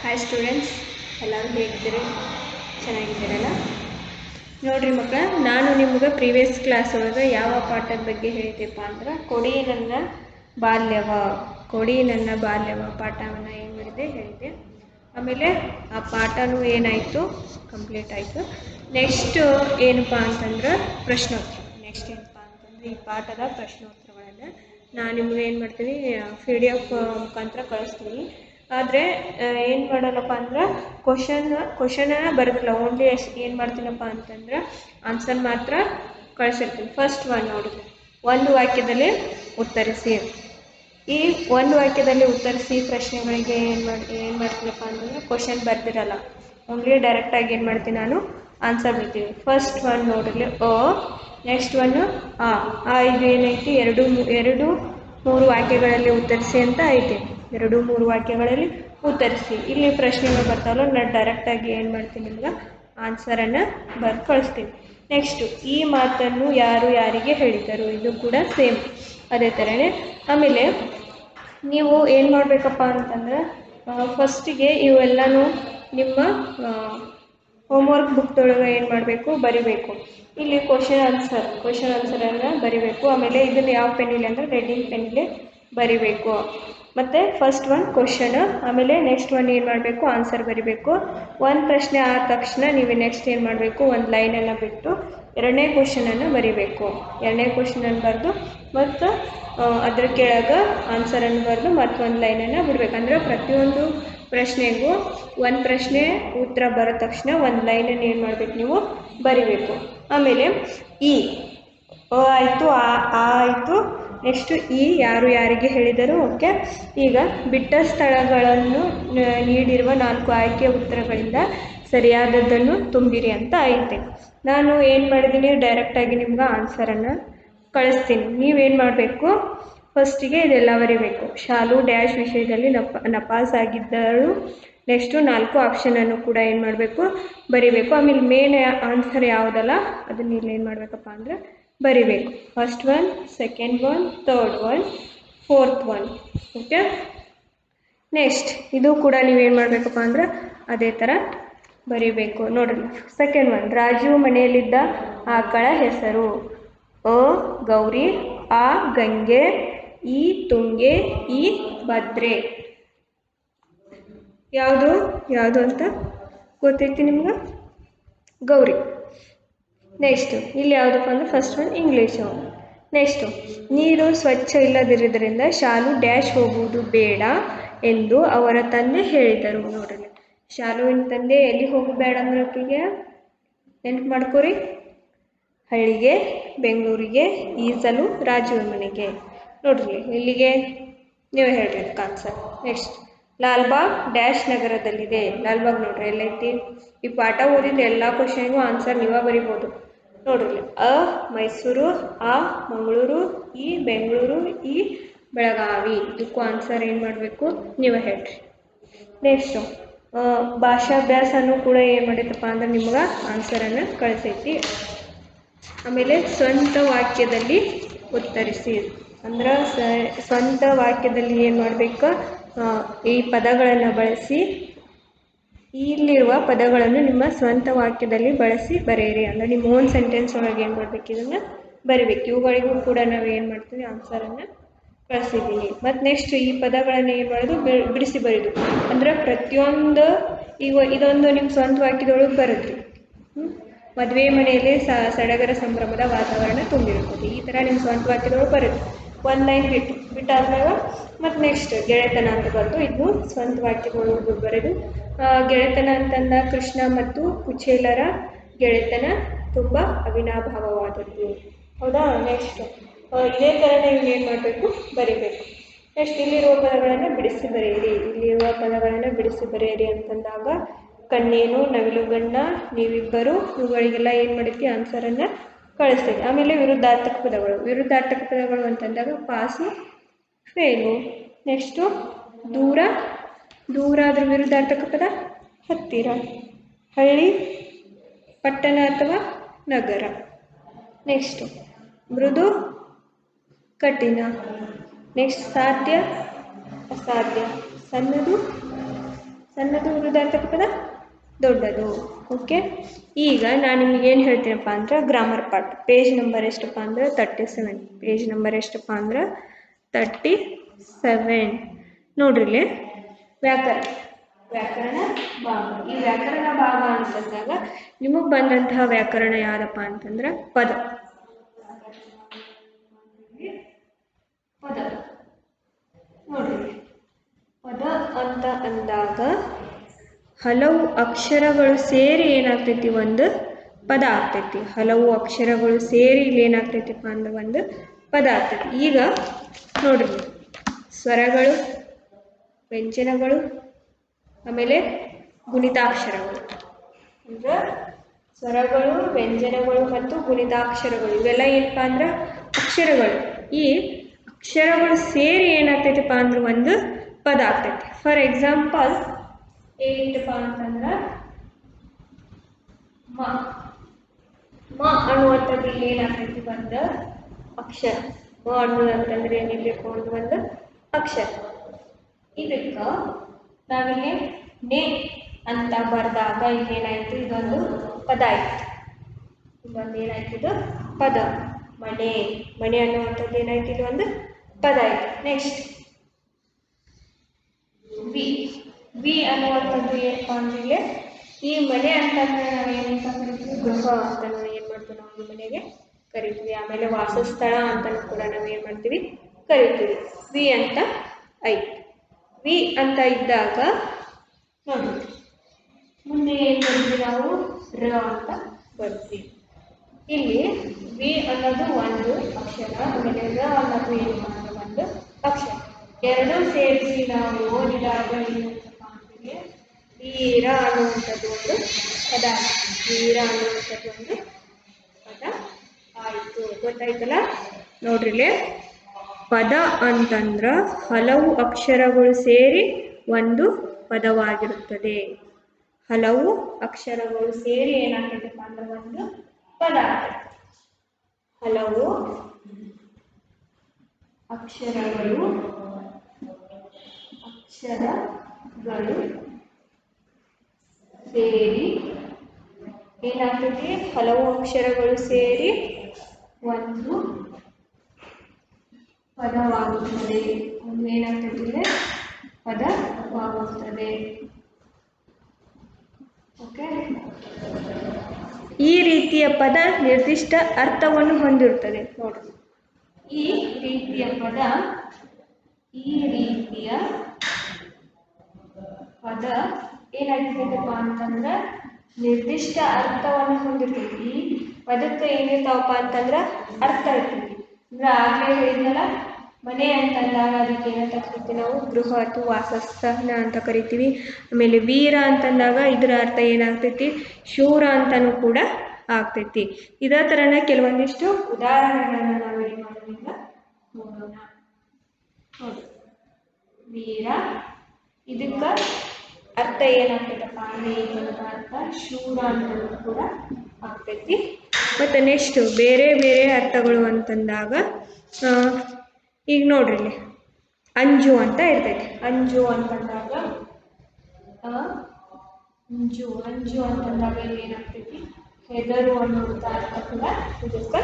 Hi students, ಎಲ್ಲರೂ ಹೇಗಿದ್ದೀರಿ? ಚೆನ್ನಾಗಿದ್ದೀರಲ್ಲ? ನೋಡಿರಿ ಮಕ್ಕಳ, ನಾನು ನಿಮ್ಗೆ ಪ್ರೀವಿಯಸ್ ಕ್ಲಾಸ್ ಒಳಗೆ ಯಾವ ಪಾಠದ ಬಗ್ಗೆ ಹೇಳಿದ್ದೆಪ್ಪ ಅಂದ್ರೆ ಕೊಡಿ ನನ್ನ ಬಾಲ್ಯವ ಪಾಠವನ್ನು ಏನು ಹೇಳಿದ್ದೆ. ಆಮೇಲೆ ಆ ಪಾಠನೂ ಏನಾಯಿತು, ಕಂಪ್ಲೀಟ್ ಆಯಿತು. ನೆಕ್ಸ್ಟ್ ಏನಪ್ಪ ಅಂತಂದ್ರೆ ಪ್ರಶ್ನೋತ್ತರ. ನೆಕ್ಸ್ಟ್ ಏನಪ್ಪ ಅಂತಂದ್ರೆ ಈ ಪಾಠದ ಪ್ರಶ್ನೋತ್ತರಗಳನ್ನು ನಾನು ನಿಮ್ಗೆ ಏನು ಮಾಡ್ತೀನಿ, PDF ಮುಖಾಂತರ ಕಳಿಸ್ತೀನಿ. ಆದರೆ ಏನು ಮಾಡೋಣಪ್ಪ ಅಂದ್ರೆ ಕ್ವಶನನ್ನು ಬರೋದಿಲ್ಲ. ಓನ್ಲಿ ಏನು ಮಾಡ್ತೀನಪ್ಪ ಅಂತಂದ್ರೆ ಆನ್ಸರ್ ಮಾತ್ರ ಕಳಿಸಿರ್ತೀನಿ. ಫಸ್ಟ್ ಒನ್ ನೋಡಿ, ಒಂದು ವಾಕ್ಯದಲ್ಲಿ ಉತ್ತರಿಸಿ. ಈ ಒಂದು ವಾಕ್ಯದಲ್ಲಿ ಉತ್ತರಿಸಿ ಪ್ರಶ್ನೆಗಳಿಗೆ ಏನು ಮಾಡ್ತೀನಪ್ಪ ಅಂತಂದ್ರೆ ಕ್ವಶನ್ ಬರ್ತಿರಲ್ಲ, ಓನ್ಲಿ ಡೈರೆಕ್ಟಾಗಿ ಏನು ಮಾಡ್ತೀನಿ, ನಾನು ಆನ್ಸರ್ ಬಿಡ್ತೀನಿ. ಫಸ್ಟ್ ಒನ್ ನೋಡಿರಿ ನೆಕ್ಸ್ಟ್ ಒನ್ನು ಇದು ಏನೈತಿ, ಎರಡು ಮೂರು ವಾಕ್ಯಗಳಲ್ಲಿ ಉತ್ತರಿಸಿ ಅಂತ ಐತಿ. 2-3 ವಾಕ್ಯಗಳಲ್ಲಿ ಉತ್ತರಿಸಿ. ಇಲ್ಲಿ ಪ್ರಶ್ನೆಗಳು ಬರ್ತಾವಲ್ಲ, ನಾನು ಡೈರೆಕ್ಟಾಗಿ ಏನು ಮಾಡ್ತೀನಿ, ನಿಮ್ಗೆ ಆನ್ಸರನ್ನು ಬರೆದು ಕಳಿಸ್ತೀನಿ. ನೆಕ್ಸ್ಟು, ಈ ಮಾತನ್ನು ಯಾರು ಯಾರಿಗೆ ಹೇಳಿದರು, ಇದು ಕೂಡ ಸೇಮ್ ಅದೇ ಥರನೇ. ಆಮೇಲೆ ನೀವು ಏನು ಮಾಡಬೇಕಪ್ಪ ಅಂತಂದ್ರೆ ಫಸ್ಟಿಗೆ ಇವೆಲ್ಲನೂ ನಿಮ್ಮ ಹೋಮ್ವರ್ಕ್ ಬುಕ್ದೊಳಗೆ ಏನು ಮಾಡಬೇಕು, ಬರಿಬೇಕು. ಇಲ್ಲಿ ಕ್ವಶನ್ ಆನ್ಸರನ್ನು ಬರಿಬೇಕು. ಆಮೇಲೆ ಇದನ್ನು ಯಾವ ಪೆನ್ನಿಲ್ಲ ಅಂದರೆ ರೆಡ್ಡಿಂಗ್ ಪೆನ್ನಿಗೆ ಬರಿಬೇಕು. ಮತ್ತು ಫಸ್ಟ್ ಒನ್ ಕ್ವಶನ್, ಆಮೇಲೆ ನೆಕ್ಸ್ಟ್ ಒನ್ ಏನು ಮಾಡಬೇಕು, ಆನ್ಸರ್ ಬರಿಬೇಕು. ಒಂದು ಪ್ರಶ್ನೆ ಆದ ತಕ್ಷಣ ನೀವು ನೆಕ್ಸ್ಟ್ ಏನು ಮಾಡಬೇಕು, ಒಂದು ಲೈನನ್ನು ಬಿಟ್ಟು ಎರಡನೇ ಕ್ವಶನನ್ನು ಬರಿಬೇಕು. ಎರಡನೇ ಕ್ವಶನನ್ನು ಬರೆದು ಮತ್ತು ಅದ್ರ ಕೆಳಗೆ ಆನ್ಸರನ್ನು ಬರೆದು ಮತ್ತೊಂದು ಲೈನನ್ನು ಬಿಡಬೇಕು. ಅಂದರೆ ಪ್ರತಿಯೊಂದು ಪ್ರಶ್ನೆಗೂ ಒಂದು ಪ್ರಶ್ನೆ ಉತ್ತರ ಬರೋ ತಕ್ಷಣ ಒಂದು ಲೈನನ್ನು ಏನು ಮಾಡಬೇಕು, ನೀವು ಬರಿಬೇಕು. ಆಮೇಲೆ ಆಯಿತು, ಆಯಿತು. ನೆಕ್ಸ್ಟು ಯಾರು ಯಾರಿಗೆ ಹೇಳಿದರು. ಓಕೆ, ಈಗ ಬಿಟ್ಟ ಸ್ಥಳಗಳನ್ನು ನೀಡಿರುವ 4 ಆಯ್ಕೆಯ ಉತ್ತರಗಳಿಂದ ಸರಿಯಾದದ್ದನ್ನು ತುಂಬಿರಿ ಅಂತ ಐತೆ. ನಾನು ಏನು ಮಾಡಿದ್ದೀನಿ, ಡೈರೆಕ್ಟಾಗಿ ನಿಮ್ಗೆ ಆನ್ಸರನ್ನು ಕಳಿಸ್ತೀನಿ. ನೀವೇನು ಮಾಡಬೇಕು, ಫಸ್ಟಿಗೆ ಇದೆಲ್ಲ ಬರಿಬೇಕು. ಶಾಲು ಡ್ಯಾಶ್ ವಿಷಯದಲ್ಲಿ ನಪಾಸ್ ಆಗಿದ್ದಳು. ನೆಕ್ಸ್ಟು 4 ಆಪ್ಷನನ್ನು ಕೂಡ ಏನು ಮಾಡಬೇಕು, ಬರಿಬೇಕು. ಆಮೇಲೆ ಮೇನ್ ಆನ್ಸರ್ ಯಾವುದಲ್ಲ ಅದನ್ನ ಇಲ್ಲಿ ಏನು ಮಾಡಬೇಕಪ್ಪ ಅಂದರೆ ಬರಿಬೇಕು. First one, second one, third one, fourth one. Okay, next ಇದು ಕೂಡ ನೀವೇನು ಮಾಡಬೇಕಪ್ಪ ಅಂದ್ರೆ ಅದೇ ಥರ ಬರಿಬೇಕು. ನೋಡ್ರಿ, ಸೆಕೆಂಡ್ ಒನ್, ರಾಜು ಮನೆಯಲ್ಲಿದ್ದ ಆಕಳ ಹೆಸರು ಗೌರಿ, ಗಂಗೆ, ತುಂಗೆ, ಭದ್ರೆ. ಯಾವುದು ಅಂತ ಗೊತ್ತೈತಿ ನಿಮ್ಗೆ? ಗೌರಿ. ನೆಕ್ಸ್ಟು ಇಲ್ಲಿ ಯಾವುದಪ್ಪ ಅಂದರೆ ಫಸ್ಟ್ ಒನ್ ಇಂಗ್ಲೀಷು. ನೆಕ್ಸ್ಟು, ನೀರು ಸ್ವಚ್ಛ ಇಲ್ಲದಿರೋದ್ರಿಂದ ಶಾಲು ಡ್ಯಾಶ್ ಹೋಗುವುದು ಬೇಡ ಎಂದು ಅವರ ತಂದೆ ಹೇಳಿದರು. ನೋಡ್ರಿ, ಶಾಲುವಿನ ತಂದೆ ಎಲ್ಲಿ ಹೋಗಬೇಡ ಅಂದ್ರೆ ಆಕೆಗೆ ನೆನ್ಪು ಮಾಡ್ಕೋರಿ, ಹಳ್ಳಿಗೆ, ಬೆಂಗಳೂರಿಗೆ, ಈಸಲು ರಾಜುವ ಮನೆಗೆ. ನೋಡ್ರಿ, ಇಲ್ಲಿಗೆ ನೀವು ಹೇಳ್ರಿ ಅದಕ್ಕೆ ಆನ್ಸರ್. ನೆಕ್ಸ್ಟ್, ಲಾಲ್ಬಾಗ್ ಡ್ಯಾಶ್ ನಗರದಲ್ಲಿದೆ. ಲಾಲ್ಬಾಗ್ ನೋಡ್ರಿ ಎಲ್ಲೈತಿ. ಈ ಪಾಠ ಓದಿದ ಎಲ್ಲ ಕ್ವಶನ್ಗೂ ಆನ್ಸರ್ ನೀವೇ ಬರಿಬೋದು. ನೋಡ್ರಿ, ಮೈಸೂರು, ಮಂಗಳೂರು, ಬೆಂಗಳೂರು, ಬೆಳಗಾವಿ. ಇದಕ್ಕೂ ಆನ್ಸರ್ ಏನು ಮಾಡಬೇಕು, ನೀವೇ ಹೇಳ್ರಿ. ನೆಕ್ಸ್ಟು, ಭಾಷಾಭ್ಯಾಸನೂ ಕೂಡ ಏನು ಮಾಡೈತಪ್ಪ ಅಂದ್ರೆ ನಿಮ್ಗೆ ಆನ್ಸರನ್ನು ಕಳಿಸೈತಿ. ಆಮೇಲೆ ಸ್ವಂತ ವಾಕ್ಯದಲ್ಲಿ ಉತ್ತರಿಸಿ. ಅಂದ್ರೆ ಸ್ವಂತ ವಾಕ್ಯದಲ್ಲಿ ಏನು ಮಾಡಬೇಕು, ಈ ಪದಗಳನ್ನು ಬಳಸಿ, ಇಲ್ಲಿರುವ ಪದಗಳನ್ನು ನಿಮ್ಮ ಸ್ವಂತ ವಾಕ್ಯದಲ್ಲಿ ಬಳಸಿ ಬರೆಯಿರಿ. ಅಂದರೆ ನಿಮ್ಮ ಓನ್ ಸೆಂಟೆನ್ಸ್ ಒಳಗೆ ಏನು ಮಾಡಬೇಕು, ಇದನ್ನು ಬರಿಬೇಕು. ಇವುಗಳಿಗೂ ಕೂಡ ನಾವು ಏನು ಮಾಡ್ತೀವಿ, ಆನ್ಸರನ್ನು ಕಳಿಸಿದ್ದೀನಿ. ಮತ್ತು ನೆಕ್ಸ್ಟ್ ಈ ಪದಗಳನ್ನು ಏನು ಮಾಡೋದು, ಬಿಡಿಸಿ ಬರೆಯೋದು. ಅಂದರೆ ಪ್ರತಿಯೊಂದು ಇದೊಂದು ನಿಮ್ಮ ಸ್ವಂತ ವಾಕ್ಯದೊಳಗೆ ಬರುತ್ತೆ. ಮದುವೆ ಮನೆಯಲ್ಲಿ ಸಡಗರ ಸಂಭ್ರಮದ ವಾತಾವರಣ ತುಂಬಿರುತ್ತದೆ. ಈ ಥರ ನಿಮ್ಮ ಸ್ವಂತ ವಾಕ್ಯದೊಳಗೆ ಬರುತ್ತೆ. ಒಂದು ಲೈನ್ ಬಿಟ್ಟಾದ್ಮೇಲೆ ಮತ್ತು ನೆಕ್ಸ್ಟ್ ಗೆಳೆತನ ಅಂತ ಬಂದು ಇದು ಸ್ವಂತ ವಾಕ್ಯದೊಳಗೆ ಬರೆದು. ಗೆಳೆತನ ಅಂತಂದ ಕೃಷ್ಣ ಮತ್ತು ಕುಚೇಲರ ಗೆಳೆತನ ತುಂಬ ಅವಿನಾಭಾವವಾದದ್ದು. ಹೌದಾ? ನೆಕ್ಸ್ಟ್ ಇದೇ ಥರ ನೀವು ಏನು ಮಾಡಬೇಕು, ಬರಿಬೇಕು. ನೆಕ್ಸ್ಟ್ ಇಲ್ಲಿರುವ ಪದಗಳನ್ನು ಬಿಡಿಸಿ ಬರೆಯಿರಿ ಅಂತಂದಾಗ ಕಣ್ಣೇನು, ನವಿಲುಗಣ್ಣ, ನೀವಿಬ್ಬರು, ಇವುಗಳಿಗೆಲ್ಲ ಏನು ಮಾಡೈತಿ, ಆನ್ಸರನ್ನು ಕಳಿಸ್ತೈತಿ. ಆಮೇಲೆ ವಿರುದ್ಧಾರ್ಥಕ ಪದಗಳು ಅಂತಂದಾಗ ಪಾಸು, ಫೇಲು. ನೆಕ್ಸ್ಟು ದೂರ ಅದ್ರ ವಿರುದ್ಧಾರ್ಥಕ ಪದ ಹತ್ತಿರ. ಹಳ್ಳಿ, ಪಟ್ಟಣ ಅಥವಾ ನಗರ. ನೆಕ್ಸ್ಟು ಮೃದು, ಕಠಿಣ. ನೆಕ್ಸ್ಟ್ ಸಾಧ್ಯ, ಅಸಾಧ್ಯ. ಸಣ್ಣ ಸಣ್ಣದು ವಿರುದ್ಧಾರ್ಥಕ ಪದ ದೊಡ್ಡದು. ಓಕೆ, ಈಗ ನಾನು ನಿಮಗೆ ಏನು ಹೇಳ್ತೀನಪ್ಪ ಅಂದ್ರೆ ಗ್ರಾಮರ್ ಪಾರ್ಟ್. ಪೇಜ್ ನಂಬರ್ ಎಷ್ಟಪ್ಪ ಅಂದ್ರೆ 37. ಪೇಜ್ ನಂಬರ್ ಎಷ್ಟಪ್ಪ ಅಂದ್ರೆ 37. ನೋಡ್ರಿ ಇಲ್ಲಿ ವ್ಯಾಕರಣ ಭಾಗ. ಈ ವ್ಯಾಕರಣ ಭಾಗ ಅಂತಂದಾಗ ನಿಮಗೆ ಬಂದಂತಹ ವ್ಯಾಕರಣ ಯಾವ್ದಪ್ಪ ಅಂತಂದ್ರೆ ಪದ. ನೋಡ್ರಿ, ಪದ ಅಂತ ಅಂದಾಗ ಹಲವು ಅಕ್ಷರಗಳು ಸೇರಿ ಏನಾಗ್ತೈತಿ, ಒಂದು ಪದ ಆಗ್ತೈತಿ. ಹಲವು ಅಕ್ಷರಗಳು ಸೇರಿ ಇಲ್ಲಿ ಏನಾಗ್ತೈತಿಪ್ಪ ಅಂದ್ರೆ ಒಂದು ಪದ ಆಗ್ತೈತಿ. ಈಗ ನೋಡ್ರಿ, ಸ್ವರಗಳು, ವ್ಯಂಜನಗಳು, ಆಮೇಲೆ ಗುಣಿತಾಕ್ಷರಗಳು. ಅಂದ್ರೆ ಸ್ವರಗಳು, ವ್ಯಂಜನಗಳು ಮತ್ತು ಗುಣಿತಾಕ್ಷರಗಳು ಇವೆಲ್ಲ ಏನಪ್ಪ ಅಂದ್ರೆ ಅಕ್ಷರಗಳು. ಈ ಅಕ್ಷರಗಳು ಸೇರಿ ಏನಾಗ್ತೈತಿಪ್ಪ ಅಂದ್ರೆ ಒಂದು ಪದ ಆಗ್ತೈತಿ. ಫಾರ್ ಎಕ್ಸಾಂಪಲ್ ಏನಪ್ಪ ಅಂತಂದ್ರೆ ಮ ಅನ್ನುವಂಥದ್ದು ಇಲ್ಲಿ ಏನಾಗ್ತೈತಿ, ಒಂದು ಅಕ್ಷರ. ಮ ಅನ್ನೋದಂತಂದ್ರೆ ಏನಿರಬೇಕು, ಒಂದು ಅಕ್ಷರ. ಇದಕ್ಕೆ ನಾವಿಲ್ಲಿ ನೇ ಅಂತ ಬರೆದಾಗ ಇಲ್ಲೇನಾಯ್ತು, ಇದೊಂದು ಪದ ಆಯ್ತು. ಇದೊಂದು ಏನಾಯ್ತು, ಇದು ಪದ. ಮನೆ ಅನ್ನುವಂಥದ್ದು ಏನಾಯ್ತು, ಇದು ಒಂದು ಪದ ಆಯ್ತು. ನೆಕ್ಸ್ಟ್ ವಿ ಅನ್ನುವಂಥದ್ದು ಏನಪ್ಪ ಅಂದ್ರೆ ಈ ಮನೆ ಅಂತಂದ್ರೆ ನಾವು ಏನಂತ ಕರಿತೀವಿ, ಗೃಹ ಅಂತ ನಾವು ಏನು ಮಾಡ್ತೀವಿ, ನಾವು ಮನೆಗೆ ಕರಿತೀವಿ. ಆಮೇಲೆ ವಾಸಸ್ಥಳ ಅಂತಲೂ ಕೂಡ ನಾವು ಏನು ಮಾಡ್ತೀವಿ, ಕರಿತೀವಿ. ವಿ ಅಂತ ಐತಿ. ವಿ ಅಂತ ಇದ್ದಾಗ ನೋಡಿ ಮುಂದೆ ಏನು ಬರ್ತೀವಿ, ನಾವು ರ ಅಂತ ಬರ್ತೀವಿ. ಇಲ್ಲಿ ವಿ ಅನ್ನೋದು ಒಂದು ಅಕ್ಷರ, ಆಮೇಲೆ ರ ಅನ್ನೋದು ಏನು ಮಾಡೋದು, ಒಂದು ಅಕ್ಷರ. ಎರಡೂ ಸೇರಿಸಿ ನಾವು ಓದಿದಾಗ ವೀರ ಅನ್ನುವಂಥದ್ದು ಒಂದು ಪದ. ವೀರ ಅನ್ನುವಂಥದ್ದು ಒಂದು ಪದ ಆಯಿತು. ಗೊತ್ತಾಯ್ತಲ್ಲ? ನೋಡ್ರಿಲೆ, ಪದ ಅಂತಂದ್ರೆ ಹಲವು ಅಕ್ಷರಗಳು ಸೇರಿ ಒಂದು ಪದವಾಗಿರುತ್ತದೆ. ಹಲವು ಅಕ್ಷರಗಳು ಸೇರಿ ಏನಾಗ್ತೈತಪ್ಪ ಅಂದ್ರೆ ಒಂದು ಪದ ಆಗ್ತೈತೆ. ಹಲವು ಅಕ್ಷರಗಳು ಸೇರಿ ಏನಾಗ್ತೈತಿ, ಹಲವು ಅಕ್ಷರಗಳು ಸೇರಿ ಒಂದು ಪದವಾಗುತ್ತದೆ. ಒಂದು ಏನಾಗ್ತೈತಿ, ಪದವಾಗುತ್ತದೆ. ಓಕೆ, ಈ ರೀತಿಯ ಪದ ನಿರ್ದಿಷ್ಟ ಅರ್ಥವನ್ನು ಹೊಂದಿರುತ್ತದೆ. ನೋಡಿ, ಈ ರೀತಿಯ ಪದ ಏನಾಗ್ತೈತಪ್ಪ ಅಂತಂದ್ರೆ ನಿರ್ದಿಷ್ಟ ಅರ್ಥವನ್ನು ಹೊಂದಿರ್ತೈತಿ. ಈ ಪದಕ್ಕೆ ಏನಿರ್ತಾವಪ್ಪ ಅಂತಂದ್ರೆ ಅರ್ಥ ಇರ್ತೈತಿ. ಅಂದ್ರೆ ಆಗಲೇ ಹೇಳಿದ್ನಲ್ಲ, ಮನೆ ಅಂತಂದಾಗ ಅದಕ್ಕೆ ಏನಂತ ಕರಿತೀವಿ ನಾವು, ಗೃಹ ಅಥವಾ ವಾಸಸ್ಥಾನ ಅಂತ ಕರಿತೀವಿ. ಆಮೇಲೆ ವೀರ ಅಂತಂದಾಗ ಇದರ ಅರ್ಥ ಏನಾಗ್ತೈತಿ, ಶೂರ ಅಂತಲೂ ಕೂಡ ಆಗ್ತೈತಿ. ಇದೇ ಥರನೇ ಕೆಲವೊಂದಿಷ್ಟು ಉದಾಹರಣೆಗಳನ್ನು ನಾವು ಏನು ಮಾಡೋದಿಲ್ಲ ನೋಡೋಣ. ನೋಡಿ, ವೀರ ಇದಕ್ಕೆ ಅರ್ಥ ಏನಾಗ್ತೈತಪ್ಪ ಅಂದರೆ ಈ ಪದದ ಅರ್ಥ ಶೂರ ಅಂತಲೂ ಕೂಡ ಆಗ್ತೈತಿ. ಮತ್ತು ನೆಕ್ಸ್ಟು ಬೇರೆ ಬೇರೆ ಅರ್ಥಗಳು ಅಂತಂದಾಗ ಈಗ ನೋಡ್ರಿ, ಅಂಜು ಅಂತ ಇರ್ತೈತಿ. ಅಂಜು ಅಂತಂದಾಗ ಅಂಜು ಅಂತಂದಾಗ ಇಲ್ಲಿ ಏನಾಗ್ತೈತಿ, ಹೆದರು ಅನ್ನುವಂಥ ಅರ್ಥ ಕೂಡ ಇದಕ್ಕೆ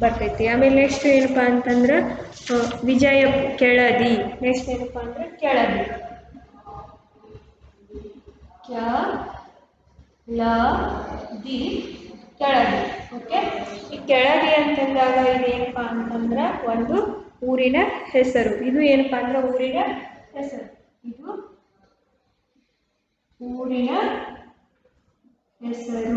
ಬರ್ತೈತಿ. ಆಮೇಲೆ ನೆಕ್ಸ್ಟ್ ಏನಪ್ಪ ಅಂತಂದ್ರೆ ವಿಜಯ ಕೆಳದಿ. ನೆಕ್ಸ್ಟ್ ಏನಪ್ಪ ಅಂದ್ರೆ ಕೆಳದಿ, ಕೆಳದಿ. ಓಕೆ, ಈ ಕೆಳದಿ ಅಂತಂದಾಗ ಇದೇನಪ್ಪ ಅಂತಂದ್ರೆ ಒಂದು ಊರಿನ ಹೆಸರು. ಇದು ಏನಪ್ಪ ಅಂದ್ರೆ ಊರಿನ ಹೆಸರು. ಇದು ಊರಿನ ಹೆಸರು.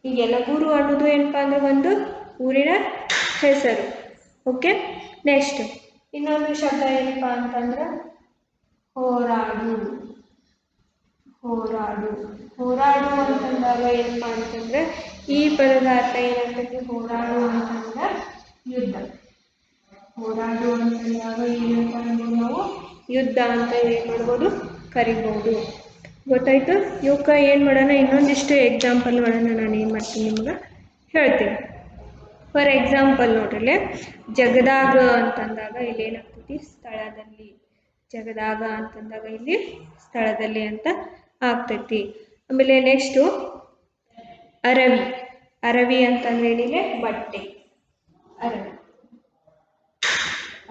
ಈ ಯಲಗೂರು ಅನ್ನೋದು ಏನಪ್ಪ ಅಂದ್ರೆ ಒಂದು ಊರಿನ ಹೆಸರು. ಓಕೆ, ನೆಕ್ಸ್ಟ್ ಇನ್ನೊಂದು ಶಬ್ದ ಏನಪ್ಪ ಅಂತಂದ್ರೆ ಹೋರಾಡು. ಹೋರಾಡು ಅಂತಂದಾಗ ಏನಪ್ಪ ಅಂತಂದ್ರೆ ಈ ಪದದ ಅರ್ಥ ಏನಾಗ್ತೈತಿ, ಹೋರಾಡು ಅಂತಂದ್ರೆ ಯುದ್ಧ. ಹೋರಾಡು ಅಂತಂದಾಗ ಏನಪ್ಪ ಅಂದ್ರೆ ನಾವು ಯುದ್ಧ ಅಂತ ಏನು ಮಾಡ್ಬೋದು, ಕರಿಬೋದು. ಗೊತ್ತಾಯ್ತು? ಇವಕ್ಕೆ ಏನು ಮಾಡೋಣ, ಇನ್ನೊಂದಿಷ್ಟು ಎಕ್ಸಾಂಪಲ್ಗಳನ್ನು ನಾನು ಏನು ಮಾಡ್ತೀನಿ ನಿಮ್ಗೆ ಹೇಳ್ತೀನಿ. ಫಾರ್ ಎಕ್ಸಾಂಪಲ್ ನೋಡ್ರಿ, ಜಗದಾಗ ಅಂತಂದಾಗ ಇಲ್ಲಿ ಏನಾಗ್ತೈತಿ, ಸ್ಥಳದಲ್ಲಿ. ಜಗದಾಗ ಅಂತಂದಾಗ ಇಲ್ಲಿ ಸ್ಥಳದಲ್ಲಿ ಅಂತ ಆಗ್ತೈತಿ. ಆಮೇಲೆ ನೆಕ್ಸ್ಟು ಅರವಿ. ಅರವಿ ಅಂತಂದ್ರೆ ಏನಿದೆ ಬಟ್ಟೆ. ಅರವಿ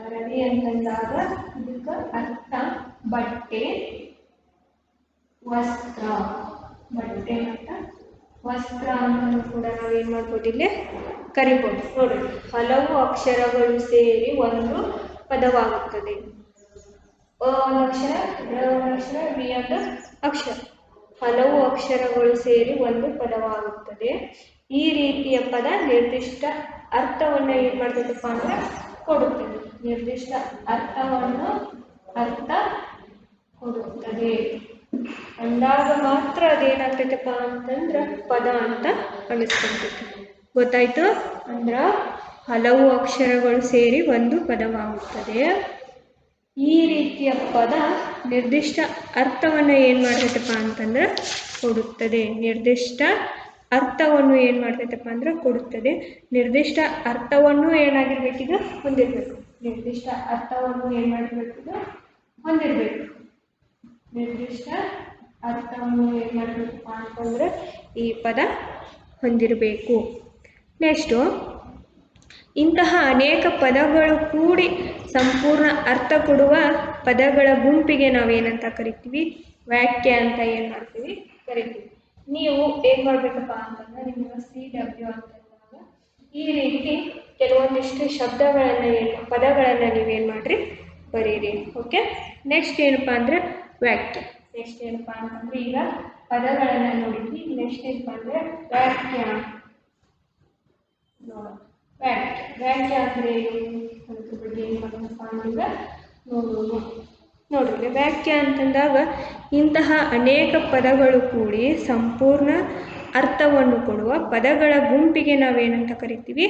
ಅರವಿ ಅಂತಂದಾಗ ಇದಕ್ಕೆ ಅರ್ಥ ಬಟ್ಟೆ ವಸ್ತ್ರ. ಬಟ್ಟೆ ಮತ್ತು ವಸ್ತ್ರ ಅಂತ ಕೂಡ ನಾವೇನು ಮಾಡ್ಬೋದು ಇಲ್ಲಿ ಕರಿಬೋದು. ನೋಡಿ, ಹಲವು ಅಕ್ಷರಗಳು ಸೇರಿ ಒಂದು ಪದವಾಗುತ್ತದೆ. ಅ ಒಂದು ಅಕ್ಷರ, ರ ಒಂದು ಅಕ್ಷರ, ವಿ ಒಂದು ಅಕ್ಷರ. ಹಲವು ಅಕ್ಷರಗಳು ಸೇರಿ ಒಂದು ಪದವಾಗುತ್ತದೆ. ಈ ರೀತಿಯ ಪದ ನಿರ್ದಿಷ್ಟ ಅರ್ಥವನ್ನು ಏನು ಮಾಡ್ತೈತಪ್ಪ ಅಂದ್ರೆ ಕೊಡುತ್ತದೆ. ನಿರ್ದಿಷ್ಟ ಅರ್ಥ ಕೊಡುತ್ತದೆ ಅಂದಾಗ ಮಾತ್ರ ಅದೇನಾಗ್ತೈತಪ್ಪ ಅಂತಂದ್ರೆ ಪದ ಅಂತ ಅನಿಸ್ಕೊಳ್ತೈತಿ. ಗೊತ್ತಾಯ್ತು? ಅಂದ್ರ ಹಲವು ಅಕ್ಷರಗಳು ಸೇರಿ ಒಂದು ಪದವಾಗುತ್ತದೆ. ಈ ರೀತಿಯ ಪದ ನಿರ್ದಿಷ್ಟ ಅರ್ಥವನ್ನು ಏನು ಮಾಡ್ತೈತಪ್ಪ ಅಂತಂದ್ರೆ ಕೊಡುತ್ತದೆ. ನಿರ್ದಿಷ್ಟ ಅರ್ಥವನ್ನು ಏನು ಮಾಡ್ತೈತಪ್ಪ ಅಂದ್ರೆ ಕೊಡುತ್ತದೆ. ನಿರ್ದಿಷ್ಟ ಅರ್ಥವನ್ನು ಏನಾಗಿರ್ಬೇಕಿದು ಹೊಂದಿರಬೇಕು. ನಿರ್ದಿಷ್ಟ ಅರ್ಥವನ್ನು ಏನು ಮಾಡಿರ್ಬೇಕಿದು ಹೊಂದಿರಬೇಕು. ನಿರ್ದಿಷ್ಟ ಅರ್ಥವನ್ನು ಏನು ಮಾಡಬೇಕಪ್ಪ ಅಂತಂದ್ರೆ ಈ ಪದ ಹೊಂದಿರಬೇಕು. ನೆಕ್ಸ್ಟು, ಇಂತಹ ಅನೇಕ ಪದಗಳು ಕೂಡಿ ಸಂಪೂರ್ಣ ಅರ್ಥ ಕೊಡುವ ಪದಗಳ ಗುಂಪಿಗೆ ನಾವೇನಂತ ಕರಿತೀವಿ? ವಾಕ್ಯ ಅಂತ ಏನು ಮಾಡ್ತೀವಿ ಕರಿತೀವಿ. ನೀವು ಏನು ಮಾಡಬೇಕಪ್ಪ ಅಂತಂದ್ರೆ ನಿಮಗೆ CW ಅಂತಂದಾಗ ಈ ರೀತಿ ಕೆಲವೊಂದಿಷ್ಟು ಶಬ್ದಗಳನ್ನು ಪದಗಳನ್ನು ನೀವೇನು ಮಾಡಿರಿ ಬರೀರಿ. ಓಕೆ, ನೆಕ್ಸ್ಟ್ ಏನಪ್ಪ ಅಂದ್ರೆ ವಾಕ್ಯ. ನೆಕ್ಸ್ಟ್ ಏನಪ್ಪ ಅಂತಂದ್ರೆ ಈಗ ಪದಗಳನ್ನು ನೋಡಿದ್ವಿ. ನೆಕ್ಸ್ಟ್ ಏನಪ್ಪ ಅಂದ್ರೆ ವಾಕ್ಯ. ವಾಕ್ಯ ಅಂದ್ರೆ ಏನು ಅದ್ರ ಬಗ್ಗೆ ಏನು ಮಾಡೋಣಪ್ಪ ಅಂದ್ರೆ ನೋಡ್ರಿ. ವಾಕ್ಯ ಅಂತಂದಾಗ ಇಂತಹ ಅನೇಕ ಪದಗಳು ಕೂಡಿ ಸಂಪೂರ್ಣ ಅರ್ಥವನ್ನು ಕೊಡುವ ಪದಗಳ ಗುಂಪಿಗೆ ನಾವೇನಂತ ಕರಿತೀವಿ?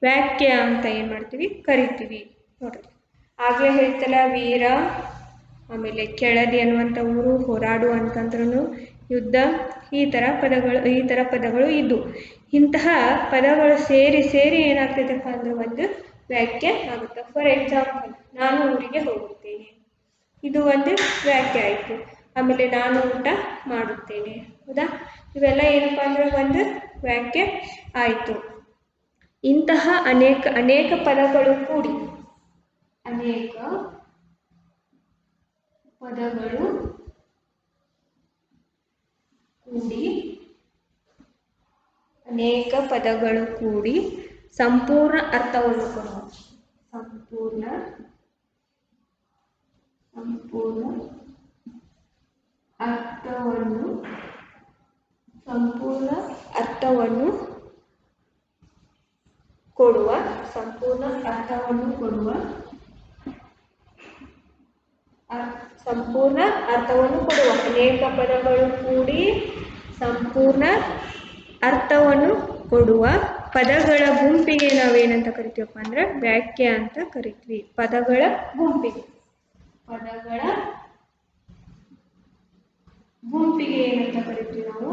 ವಾಕ್ಯ ಅಂತ ಏನು ಮಾಡ್ತೀವಿ ಕರಿತೀವಿ. ನೋಡ್ರಿ, ಆಗಲೇ ಹೇಳ್ತಲ್ಲ ವೀರ, ಆಮೇಲೆ ಕೆಳದಿ ಅನ್ನುವಂಥ ಊರು, ಹೋರಾಡು ಅಂತಂದ್ರೂ ಯುದ್ಧ, ಈ ಥರ ಪದಗಳು ಇದ್ದು ಇಂತಹ ಪದಗಳು ಸೇರಿ ಏನಾಗ್ತೈತಪ್ಪ ಅಂದ್ರೆ ಒಂದು ವಾಕ್ಯ ಆಗುತ್ತೆ. ಫಾರ್ ಎಕ್ಸಾಂಪಲ್, ನಾನು ಊರಿಗೆ ಹೋಗುತ್ತೇನೆ, ಇದು ಒಂದು ವಾಕ್ಯ ಆಯಿತು. ಆಮೇಲೆ ನಾನು ಊಟ ಮಾಡುತ್ತೇನೆ, ಹೌದಾ? ಇವೆಲ್ಲ ಏನಪ್ಪ ಅಂದ್ರೆ ಒಂದು ವಾಕ್ಯ ಆಯಿತು. ಇಂತಹ ಅನೇಕ ಪದಗಳು ಕೂಡಿ ಅನೇಕ ಪದಗಳು ಕೂಡಿ ಸಂಪೂರ್ಣ ಅರ್ಥವನ್ನು ಕೊಡುವ ಸಂಪೂರ್ಣ ಅರ್ಥವನ್ನು ಕೊಡುವ ಅನೇಕ ಪದಗಳು ಕೂಡಿ ಸಂಪೂರ್ಣ ಅರ್ಥವನ್ನು ಕೊಡುವ ಪದಗಳ ಗುಂಪಿಗೆ ನಾವೇನಂತ ಕರಿತೀವಪ್ಪ ಅಂದ್ರೆ ವಾಕ್ಯ ಅಂತ ಕರಿತೀವಿ. ಪದಗಳ ಗುಂಪಿಗೆ ಏನಂತ ಕರಿತೀವಿ ನಾವು?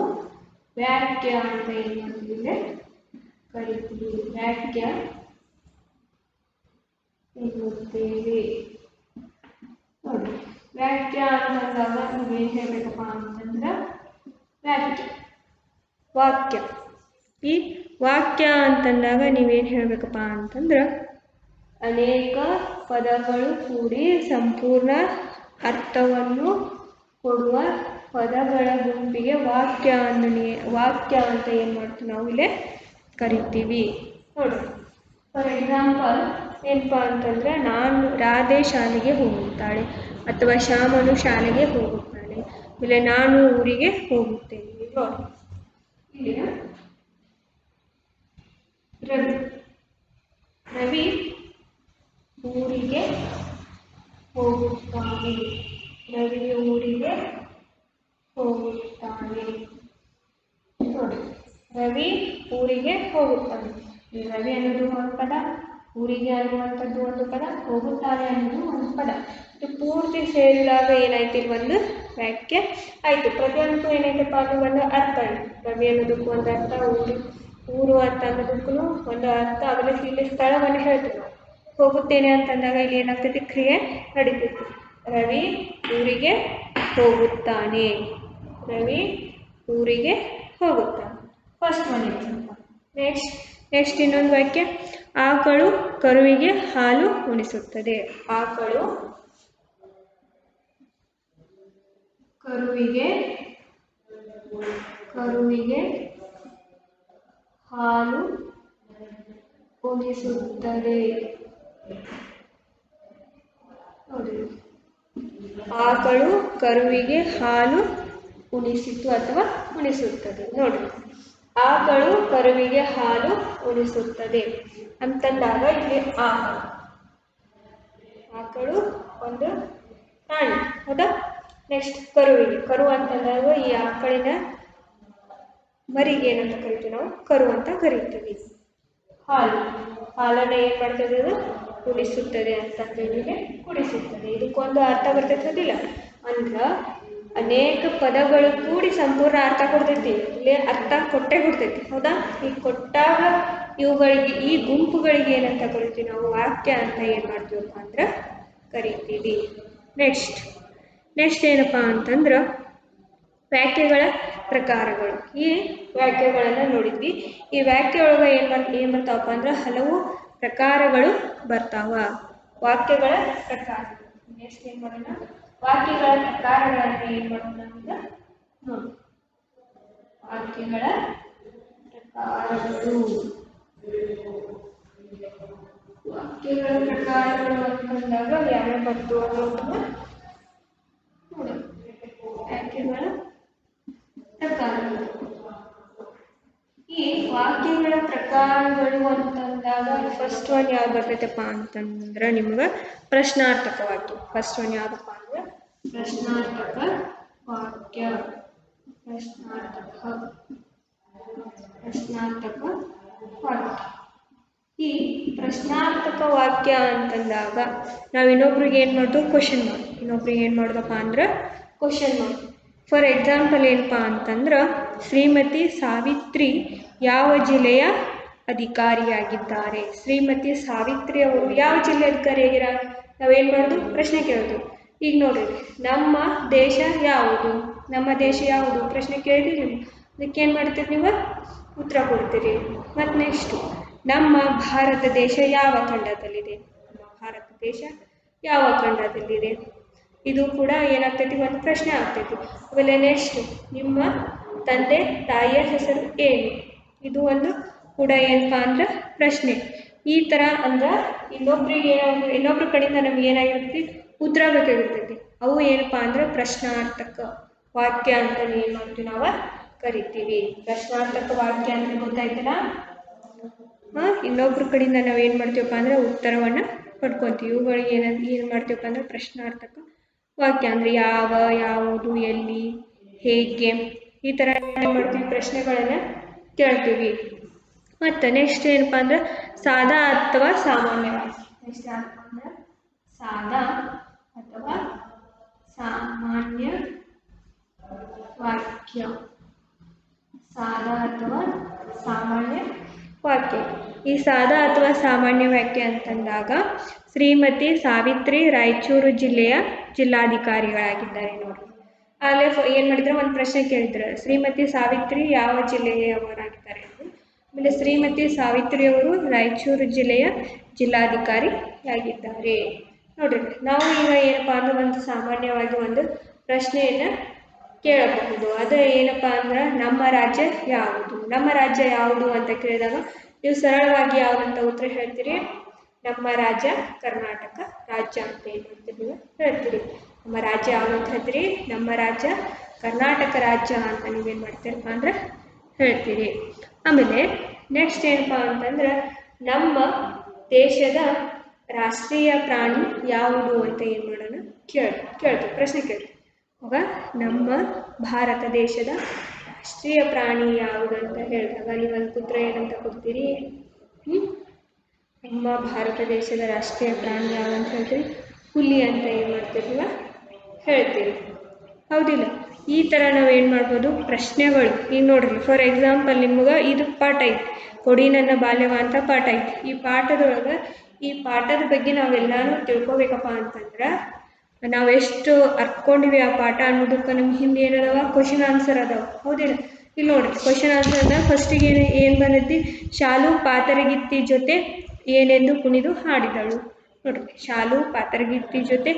ವಾಕ್ಯ ಅಂತ ಏನು ಮಾಡ್ತೀವಿ ಕರಿತೀವಿ. ವಾಕ್ಯ ಎನ್ನುತ್ತೇವೆ. ನೋಡಿ, ವಾಕ್ಯ ಅಂತಂದಾಗ ನೀವೇನು ಹೇಳಬೇಕಪ್ಪ ಅಂತಂದ್ರೆ ವಾಕ್ಯ. ಈ ವಾಕ್ಯ ಅಂತಂದಾಗ ನೀವೇನು ಹೇಳಬೇಕಪ್ಪ ಅಂತಂದ್ರೆ ಅನೇಕ ಪದಗಳು ಕೂಡಿ ಸಂಪೂರ್ಣ ಅರ್ಥವನ್ನು ಕೊಡುವ ಪದಗಳ ಗುಂಪಿಗೆ ವಾಕ್ಯ ಅಂತ ಏನು ಮಾಡ್ತೀವಿ ನಾವು ಇಲ್ಲೇ ಕರಿತೀವಿ. ನೋಡಿ, ಫಾರ್ ಎಕ್ಸಾಂಪಲ್ ಏನಪ್ಪ ಅಂತಂದ್ರೆ ರಾಧೆ ಶಾಲೆಗೆ ಹೋಗುತ್ತಾಳೆ ಅಥವಾ ಶ್ಯಾಮನು ಶಾಲೆಗೆ ಹೋಗುತ್ತಾನೆ. ಆಮೇಲೆ ನಾನು ಊರಿಗೆ ಹೋಗುತ್ತೇನೆ. ನೋಡಿ, ಇಲ್ಲಿ ರವಿ ಊರಿಗೆ ಹೋಗುತ್ತಾನೆ. ನೋಡಿ, ರವಿ ಊರಿಗೆ ಹೋಗುತ್ತಾನೆ. ರವಿ ಅನ್ನೋದು ಒಂದು ಪದ, ಊರಿಗೆ ಅನ್ನುವಂಥದ್ದು ಒಂದು ಪದ, ಹೋಗುತ್ತಾನೆ ಅನ್ನೋದು ಒಂದು ಪದ. ಇದು ಪೂರ್ತಿ ಸೇರಿದಾಗ ಏನಾಯ್ತು? ಇಲ್ಲಿ ಒಂದು ವಾಕ್ಯ ಆಯಿತು. ಪ್ರತಿಯೊಂದಕ್ಕೂ ಏನಾಯ್ತಪ್ಪ ಅಂದ್ರೆ ಒಂದು ಅರ್ಥ ಆಯಿತು. ರವಿ ಅನ್ನೋದಕ್ಕೂ ಒಂದು ಅರ್ಥ, ಊರು ಅಂತ ಅನ್ನೋದಕ್ಕೂ ಒಂದು ಅರ್ಥ. ಆಮೇಲೆ ಇಲ್ಲಿ ಸ್ಥಳವನ್ನು ಹೇಳ್ತೀವಿ ನಾವು. ಹೋಗುತ್ತೇನೆ ಅಂತಂದಾಗ ಇಲ್ಲಿ ಏನಾಗ್ತೈತಿ? ಕ್ರಿಯೆ ನಡೀತೈತಿ. ರವಿ ಊರಿಗೆ ಹೋಗುತ್ತಾನೆ. ರವಿ ಊರಿಗೆ ಹೋಗುತ್ತಾನೆ. First one example. ನೆಕ್ಸ್ಟ್ ಇನ್ನೊಂದು ವಾಕ್ಯ. ಆಕಳು ಕರುವಿಗೆ ಹಾಲು ಉಣಿಸುತ್ತದೆ. ಆಕಳು ಕರುವಿಗೆ ಹಾಲು ಉಣಿಸುತ್ತದೆ. ನೋಡಿ, ಆಕಳು ಕರುವಿಗೆ ಹಾಲು ಉಣಿಸಿತು ಅಥವಾ ಉಣಿಸುತ್ತದೆ. ನೋಡ್ರಿ, ಆಕಳು ಕರುವಿಗೆ ಹಾಲು ಉಣಿಸುತ್ತದೆ ಅಂತಂದಾಗ ಇಲ್ಲಿ ಆಕಳು ಒಂದು ಪ್ರಾಣಿ, ಹೌದಾ. ನೆಕ್ಸ್ಟ್ ಕರುವಿಗೆ, ಕರು ಅಂತಂದಾಗ ಈ ಆಕಳಿನ ಮರಿಗೆ ಏನಂತ ಕರಿತೀವಿ ನಾವು? ಕರು ಅಂತ ಕರಿತೀವಿ. ಹಾಲನ್ನ ಏನ್ ಮಾಡ್ತದೆ? ಅದು ಕುಡಿಸುತ್ತದೆ ಅಂತಂದ್ರೆ ಕುಡಿಸುತ್ತದೆ. ಇದಕ್ಕೊಂದು ಅರ್ಥ ಬರ್ತೈತದಿಲ್ಲ ಅಂದ್ರ ಅನೇಕ ಪದಗಳು ಕೂಡಿ ಸಂಪೂರ್ಣ ಅರ್ಥ ಕೊಡ್ತೈತಿ. ಇಲ್ಲಿ ಅರ್ಥ ಕೊಟ್ಟೆ ಕೊಡ್ತೈತಿ, ಹೌದಾ. ಈ ಕೊಟ್ಟಾಗ ಇವುಗಳಿಗೆ, ಈ ಗುಂಪುಗಳಿಗೆ ಏನಂತ ಕರಿತೀವಿ ನಾವು? ವಾಕ್ಯ ಅಂತ ಏನ್ ಮಾಡ್ತೀವಪ್ಪ ಅಂದ್ರ ಕರಿತೀವಿ. ನೆಕ್ಸ್ಟ್ ಏನಪ್ಪಾ ಅಂತಂದ್ರ ವಾಕ್ಯಗಳ ಪ್ರಕಾರಗಳು. ಈ ವಾಕ್ಯಗಳನ್ನ ನೋಡಿದ್ವಿ. ಈ ವಾಕ್ಯ ಒಳಗ ಏನ್ ಬರ್ತಾವಪ್ಪ ಅಂದ್ರ ಹಲವು ಪ್ರಕಾರಗಳು ಬರ್ತಾವ. ವಾಕ್ಯಗಳ ಪ್ರಕಾರಗಳು. ನೆಕ್ಸ್ಟ್ ಏನ್ ಮಾಡೋಣ? ವಾಕ್ಯಗಳ ಪ್ರಕಾರಗಳನ್ನ ಏನ್ ಮಾಡೋಣ ಅಂತ ನೋಡಿ. ವಾಕ್ಯಗಳ ಪ್ರಕಾರಗಳು. ವಾಕ್ಯಗಳ ಪ್ರಕಾರಗಳು ಅಂತಂದಾಗ ಯಾವ್ಯಾವ ಬರ್ತು ಅನ್ನೋದನ್ನ ನೋಡಿ. ವಾಕ್ಯಗಳ ಪ್ರಕಾರಗಳು. ಈ ವಾಕ್ಯಗಳ ಪ್ರಕಾರಗಳು ಅಂತಂದಾಗ ಫಸ್ಟ್ ಒನ್ ಯಾವ್ದು ಬರ್ತೈತಪ್ಪ ಅಂತಂದ್ರೆ ನಿಮ್ಗೆ ಪ್ರಶ್ನಾರ್ಥಕ ವಾಕ್ಯ. ಫಸ್ಟ್ ಒನ್ ಯಾವ್ದಪ್ಪ ಅಂದ್ರೆ ಪ್ರಶ್ನಾರ್ಥಕ ವಾಕ್ಯ. ಪ್ರಶ್ನಾರ್ಥಕ ವಾಕ್ಯ. ಈ ಪ್ರಶ್ನಾರ್ಥಕ ವಾಕ್ಯ ಅಂತಂದಾಗ ನಾವು ಇನ್ನೊಬ್ರಿಗೆ ಏನ್ ಮಾಡೋದು? ಕ್ವಶನ್ ಮಾಡಿ. ಇನ್ನೊಬ್ರಿಗೆ ಏನ್ ಮಾಡೋದಪ್ಪ ಅಂದ್ರೆ ಕ್ವಶನ್ ಮಾಡಿ. ಫಾರ್ ಎಕ್ಸಾಂಪಲ್ ಏನಪ್ಪಾ ಅಂತಂದ್ರೆ ಶ್ರೀಮತಿ ಸಾವಿತ್ರಿ ಯಾವ ಜಿಲ್ಲೆಯ ಅಧಿಕಾರಿಯಾಗಿದ್ದಾರೆ? ಶ್ರೀಮತಿ ಸಾವಿತ್ರಿ ಅವರು ಯಾವ ಜಿಲ್ಲೆ ಅಧಿಕಾರಿಯಾಗಿರ? ನಾವೇನ್ ಮಾಡೋದು? ಪ್ರಶ್ನೆ ಕೇಳೋದು. ಈಗ ನೋಡ್ರಿ, ನಮ್ಮ ದೇಶ ಯಾವುದು? ನಮ್ಮ ದೇಶ ಯಾವುದು ಪ್ರಶ್ನೆ ಕೇಳಿದ್ರಿ ನೀವು. ಅದಕ್ಕೇನು ಮಾಡ್ತೀರಿ ನೀವು? ಉತ್ತರ ಕೊಡ್ತೀರಿ. ಮತ್ತು ನೆಕ್ಸ್ಟು, ನಮ್ಮ ಭಾರತ ದೇಶ ಯಾವ ಖಂಡದಲ್ಲಿದೆ? ನಮ್ಮ ಭಾರತ ದೇಶ ಯಾವ ಖಂಡದಲ್ಲಿದೆ? ಇದು ಕೂಡ ಏನಾಗ್ತೈತಿ? ಒಂದು ಪ್ರಶ್ನೆ ಆಗ್ತೈತಿ. ಆಮೇಲೆ ನೆಕ್ಸ್ಟ್, ನಿಮ್ಮ ತಂದೆ ತಾಯಿಯ ಹೆಸರು ಏನು? ಇದು ಒಂದು ಕೂಡ ಏನಪ್ಪಾ ಅಂದ್ರೆ ಪ್ರಶ್ನೆ. ಈ ಥರ ಅಂದ್ರೆ ಇನ್ನೊಬ್ರ ಕಡೆಯಿಂದ ನಮ್ಗೆ ಏನಾಗಿರ್ತೈತಿ? ಉತ್ತರ ಬೇಕಾಗಿರ್ತೈತಿ. ಅವು ಏನಪ್ಪಾ ಅಂದ್ರೆ ಪ್ರಶ್ನಾರ್ಥಕ ವಾಕ್ಯ ಅಂತ ಏನು ಮಾಡ್ತೀವಿ ನಾವು ಕರಿತೀವಿ. ಪ್ರಶ್ನಾರ್ಥಕ ವಾಕ್ಯ ಅಂತ ಗೊತ್ತಾಯ್ತಲ್ಲ. ಇನ್ನೊಬ್ರ ಕಡೆಯಿಂದ ನಾವು ಏನು ಮಾಡ್ತೀವಪ್ಪ ಅಂದ್ರೆ ಉತ್ತರವನ್ನು ಪಡ್ಕೊತೀವಿ. ಇವುಗಳಿಗೆ ಏನು ಮಾಡ್ತೀವಪ್ಪ ಅಂದ್ರೆ ಪ್ರಶ್ನಾರ್ಥಕ ವಾಕ್ಯ. ಅಂದ್ರೆ ಯಾವ, ಯಾವುದು, ಎಲ್ಲಿ, ಹೇಗೆ, ಈ ಥರ ಏನು ಮಾಡ್ತೀವಿ? ಪ್ರಶ್ನೆಗಳನ್ನು ಕೇಳ್ತೀವಿ. ಮತ್ತು ನೆಕ್ಸ್ಟ್ ಏನಪ್ಪಾ ಅಂದ್ರೆ ಸಾದಾ ಅಥವಾ ಸಾಮಾನ್ಯ ವಾಕ್ಯ. ನೆಕ್ಸ್ಟ್ ಏನಪ್ಪ ಅಂದ್ರೆ ಸಾದಾ ಅಥವಾ ಸಾಮಾನ್ಯ ವಾಕ್ಯ. ಸಾದಾ ಅಥವಾ ಸಾಮಾನ್ಯ ವಾಕ್ಯ. ಈ ಸಾದಾ ಅಥವಾ ಸಾಮಾನ್ಯ ವಾಕ್ಯ ಅಂತಂದಾಗ ಶ್ರೀಮತಿ ಸಾವಿತ್ರಿ ರಾಯಚೂರು ಜಿಲ್ಲೆಯ ಜಿಲ್ಲಾಧಿಕಾರಿಗಳಾಗಿದ್ದಾರೆ ನೋಡಿ. ಅಲ್ಲೇ ಏನು ಮಾಡಿದ್ರೆ ಒಂದು ಪ್ರಶ್ನೆ ಕೇಳಿದ್ರು, ಶ್ರೀಮತಿ ಸಾವಿತ್ರಿ ಯಾವ ಜಿಲ್ಲೆಯವರಾಗಿದ್ದಾರೆ ಅಂತ. ಆಮೇಲೆ ಶ್ರೀಮತಿ ಸಾವಿತ್ರಿ ಅವರು ರಾಯಚೂರು ಜಿಲ್ಲೆಯ ಜಿಲ್ಲಾಧಿಕಾರಿಯಾಗಿದ್ದಾರೆ. ನೋಡ್ರಿ, ನಾವು ಈಗ ಏನಪ್ಪಾ ಅಂದ್ರೆ ಒಂದು ಸಾಮಾನ್ಯವಾಗಿ ಒಂದು ಪ್ರಶ್ನೆಯನ್ನು ಕೇಳಬಹುದು. ಅದು ಏನಪ್ಪಾ ಅಂದ್ರೆ ನಮ್ಮ ರಾಜ್ಯ ಯಾವುದು? ನಮ್ಮ ರಾಜ್ಯ ಯಾವುದು ಅಂತ ಕೇಳಿದಾಗ ನೀವು ಸರಳವಾಗಿ ಯಾವುದಂತ ಉತ್ತರ ಹೇಳ್ತೀರಿ? ನಮ್ಮ ರಾಜ್ಯ ಕರ್ನಾಟಕ ರಾಜ್ಯ ಅಂತ ಏನು ಮಾಡ್ತೀರಿ ನೀವು ಹೇಳ್ತೀರಿ. ನಮ್ಮ ರಾಜ್ಯ ಯಾವುದು ಅಂತ ಹೇಳ್ತೀರಿ? ನಮ್ಮ ರಾಜ್ಯ ಕರ್ನಾಟಕ ರಾಜ್ಯ ಅಂತ ನೀವೇನು ಮಾಡ್ತೀರಪ್ಪ ಅಂದ್ರೆ ಹೇಳ್ತೀರಿ. ಆಮೇಲೆ ನೆಕ್ಸ್ಟ್ ಏನಪ್ಪಾ ಅಂತಂದ್ರೆ ನಮ್ಮ ದೇಶದ ರಾಷ್ಟ್ರೀಯ ಪ್ರಾಣಿ ಯಾವುದು ಅಂತ ಏನು ಮಾಡೋಣ? ಕೇಳ್ತೀವಿ, ಪ್ರಶ್ನೆ ಕೇಳ್ತೀವಿ. ಆಗ ನಮ್ಮ ಭಾರತ ದೇಶದ ರಾಷ್ಟ್ರೀಯ ಪ್ರಾಣಿ ಯಾವುದು ಅಂತ ಹೇಳಿದಾಗ ನೀವು ಅದಕ್ಕೆ ಉತ್ತರ ಏನಂತ ಕೊಡ್ತೀರಿ? ನಮ್ಮ ಭಾರತ ದೇಶದ ರಾಷ್ಟ್ರೀಯ ಪ್ರಾಣಿ ಯಾವುದು ಅಂತ ಹೇಳ್ತೀರಿ? ಹುಲಿ ಅಂತ ಏನು ಮಾಡ್ತೀರಿ? ಹೇಳ್ತೀರಿ, ಹೌದಿಲ್ಲ? ಈ ಥರ ನಾವು ಏನು ಮಾಡ್ಬೋದು? ಪ್ರಶ್ನೆಗಳು. ಈಗ ನೋಡ್ರಿ, ಫಾರ್ ಎಕ್ಸಾಂಪಲ್ ನಿಮ್ಗೆ ಇದು ಪಾಠ ಐತಿ, ಕೊಡಿ ನನ್ನ ಬಾಲ್ಯವ ಅಂತ ಪಾಠ ಐತಿ. ಈ ಪಾಠದೊಳಗೆ ಈ ಪಾಠದ ಬಗ್ಗೆ ನಾವೆಲ್ಲಾನು ತಿಳ್ಕೊಬೇಕಪ್ಪ ಅಂತಂದ್ರೆ ನಾವೆಷ್ಟು ಅರ್ಕೊಂಡಿವಿ ಆ ಪಾಠ ಅನ್ನೋದಕ್ಕೆ ನಮ್ಗೆ ಹಿಂದೆ ಏನದಾವ ಕ್ವಶನ್ ಆನ್ಸರ್ ಅದಾವ ಹೌದಿಲ್ಲ. ಇಲ್ಲಿ ನೋಡ್ರಿ ಕ್ವಶನ್ ಆನ್ಸರ್ನ ಫಸ್ಟಿಗೆ ಏನು ಬಂದೈತಿ, ಶಾಲು ಪಾತರಗಿತ್ತಿ ಜೊತೆ ಏನೆಂದು ಕುಣಿದು ಹಾಡಿದಳು. ನೋಡ್ರಿ, ಶಾಲು ಪಾತರಗಿತ್ತಿ ಜೊತೆ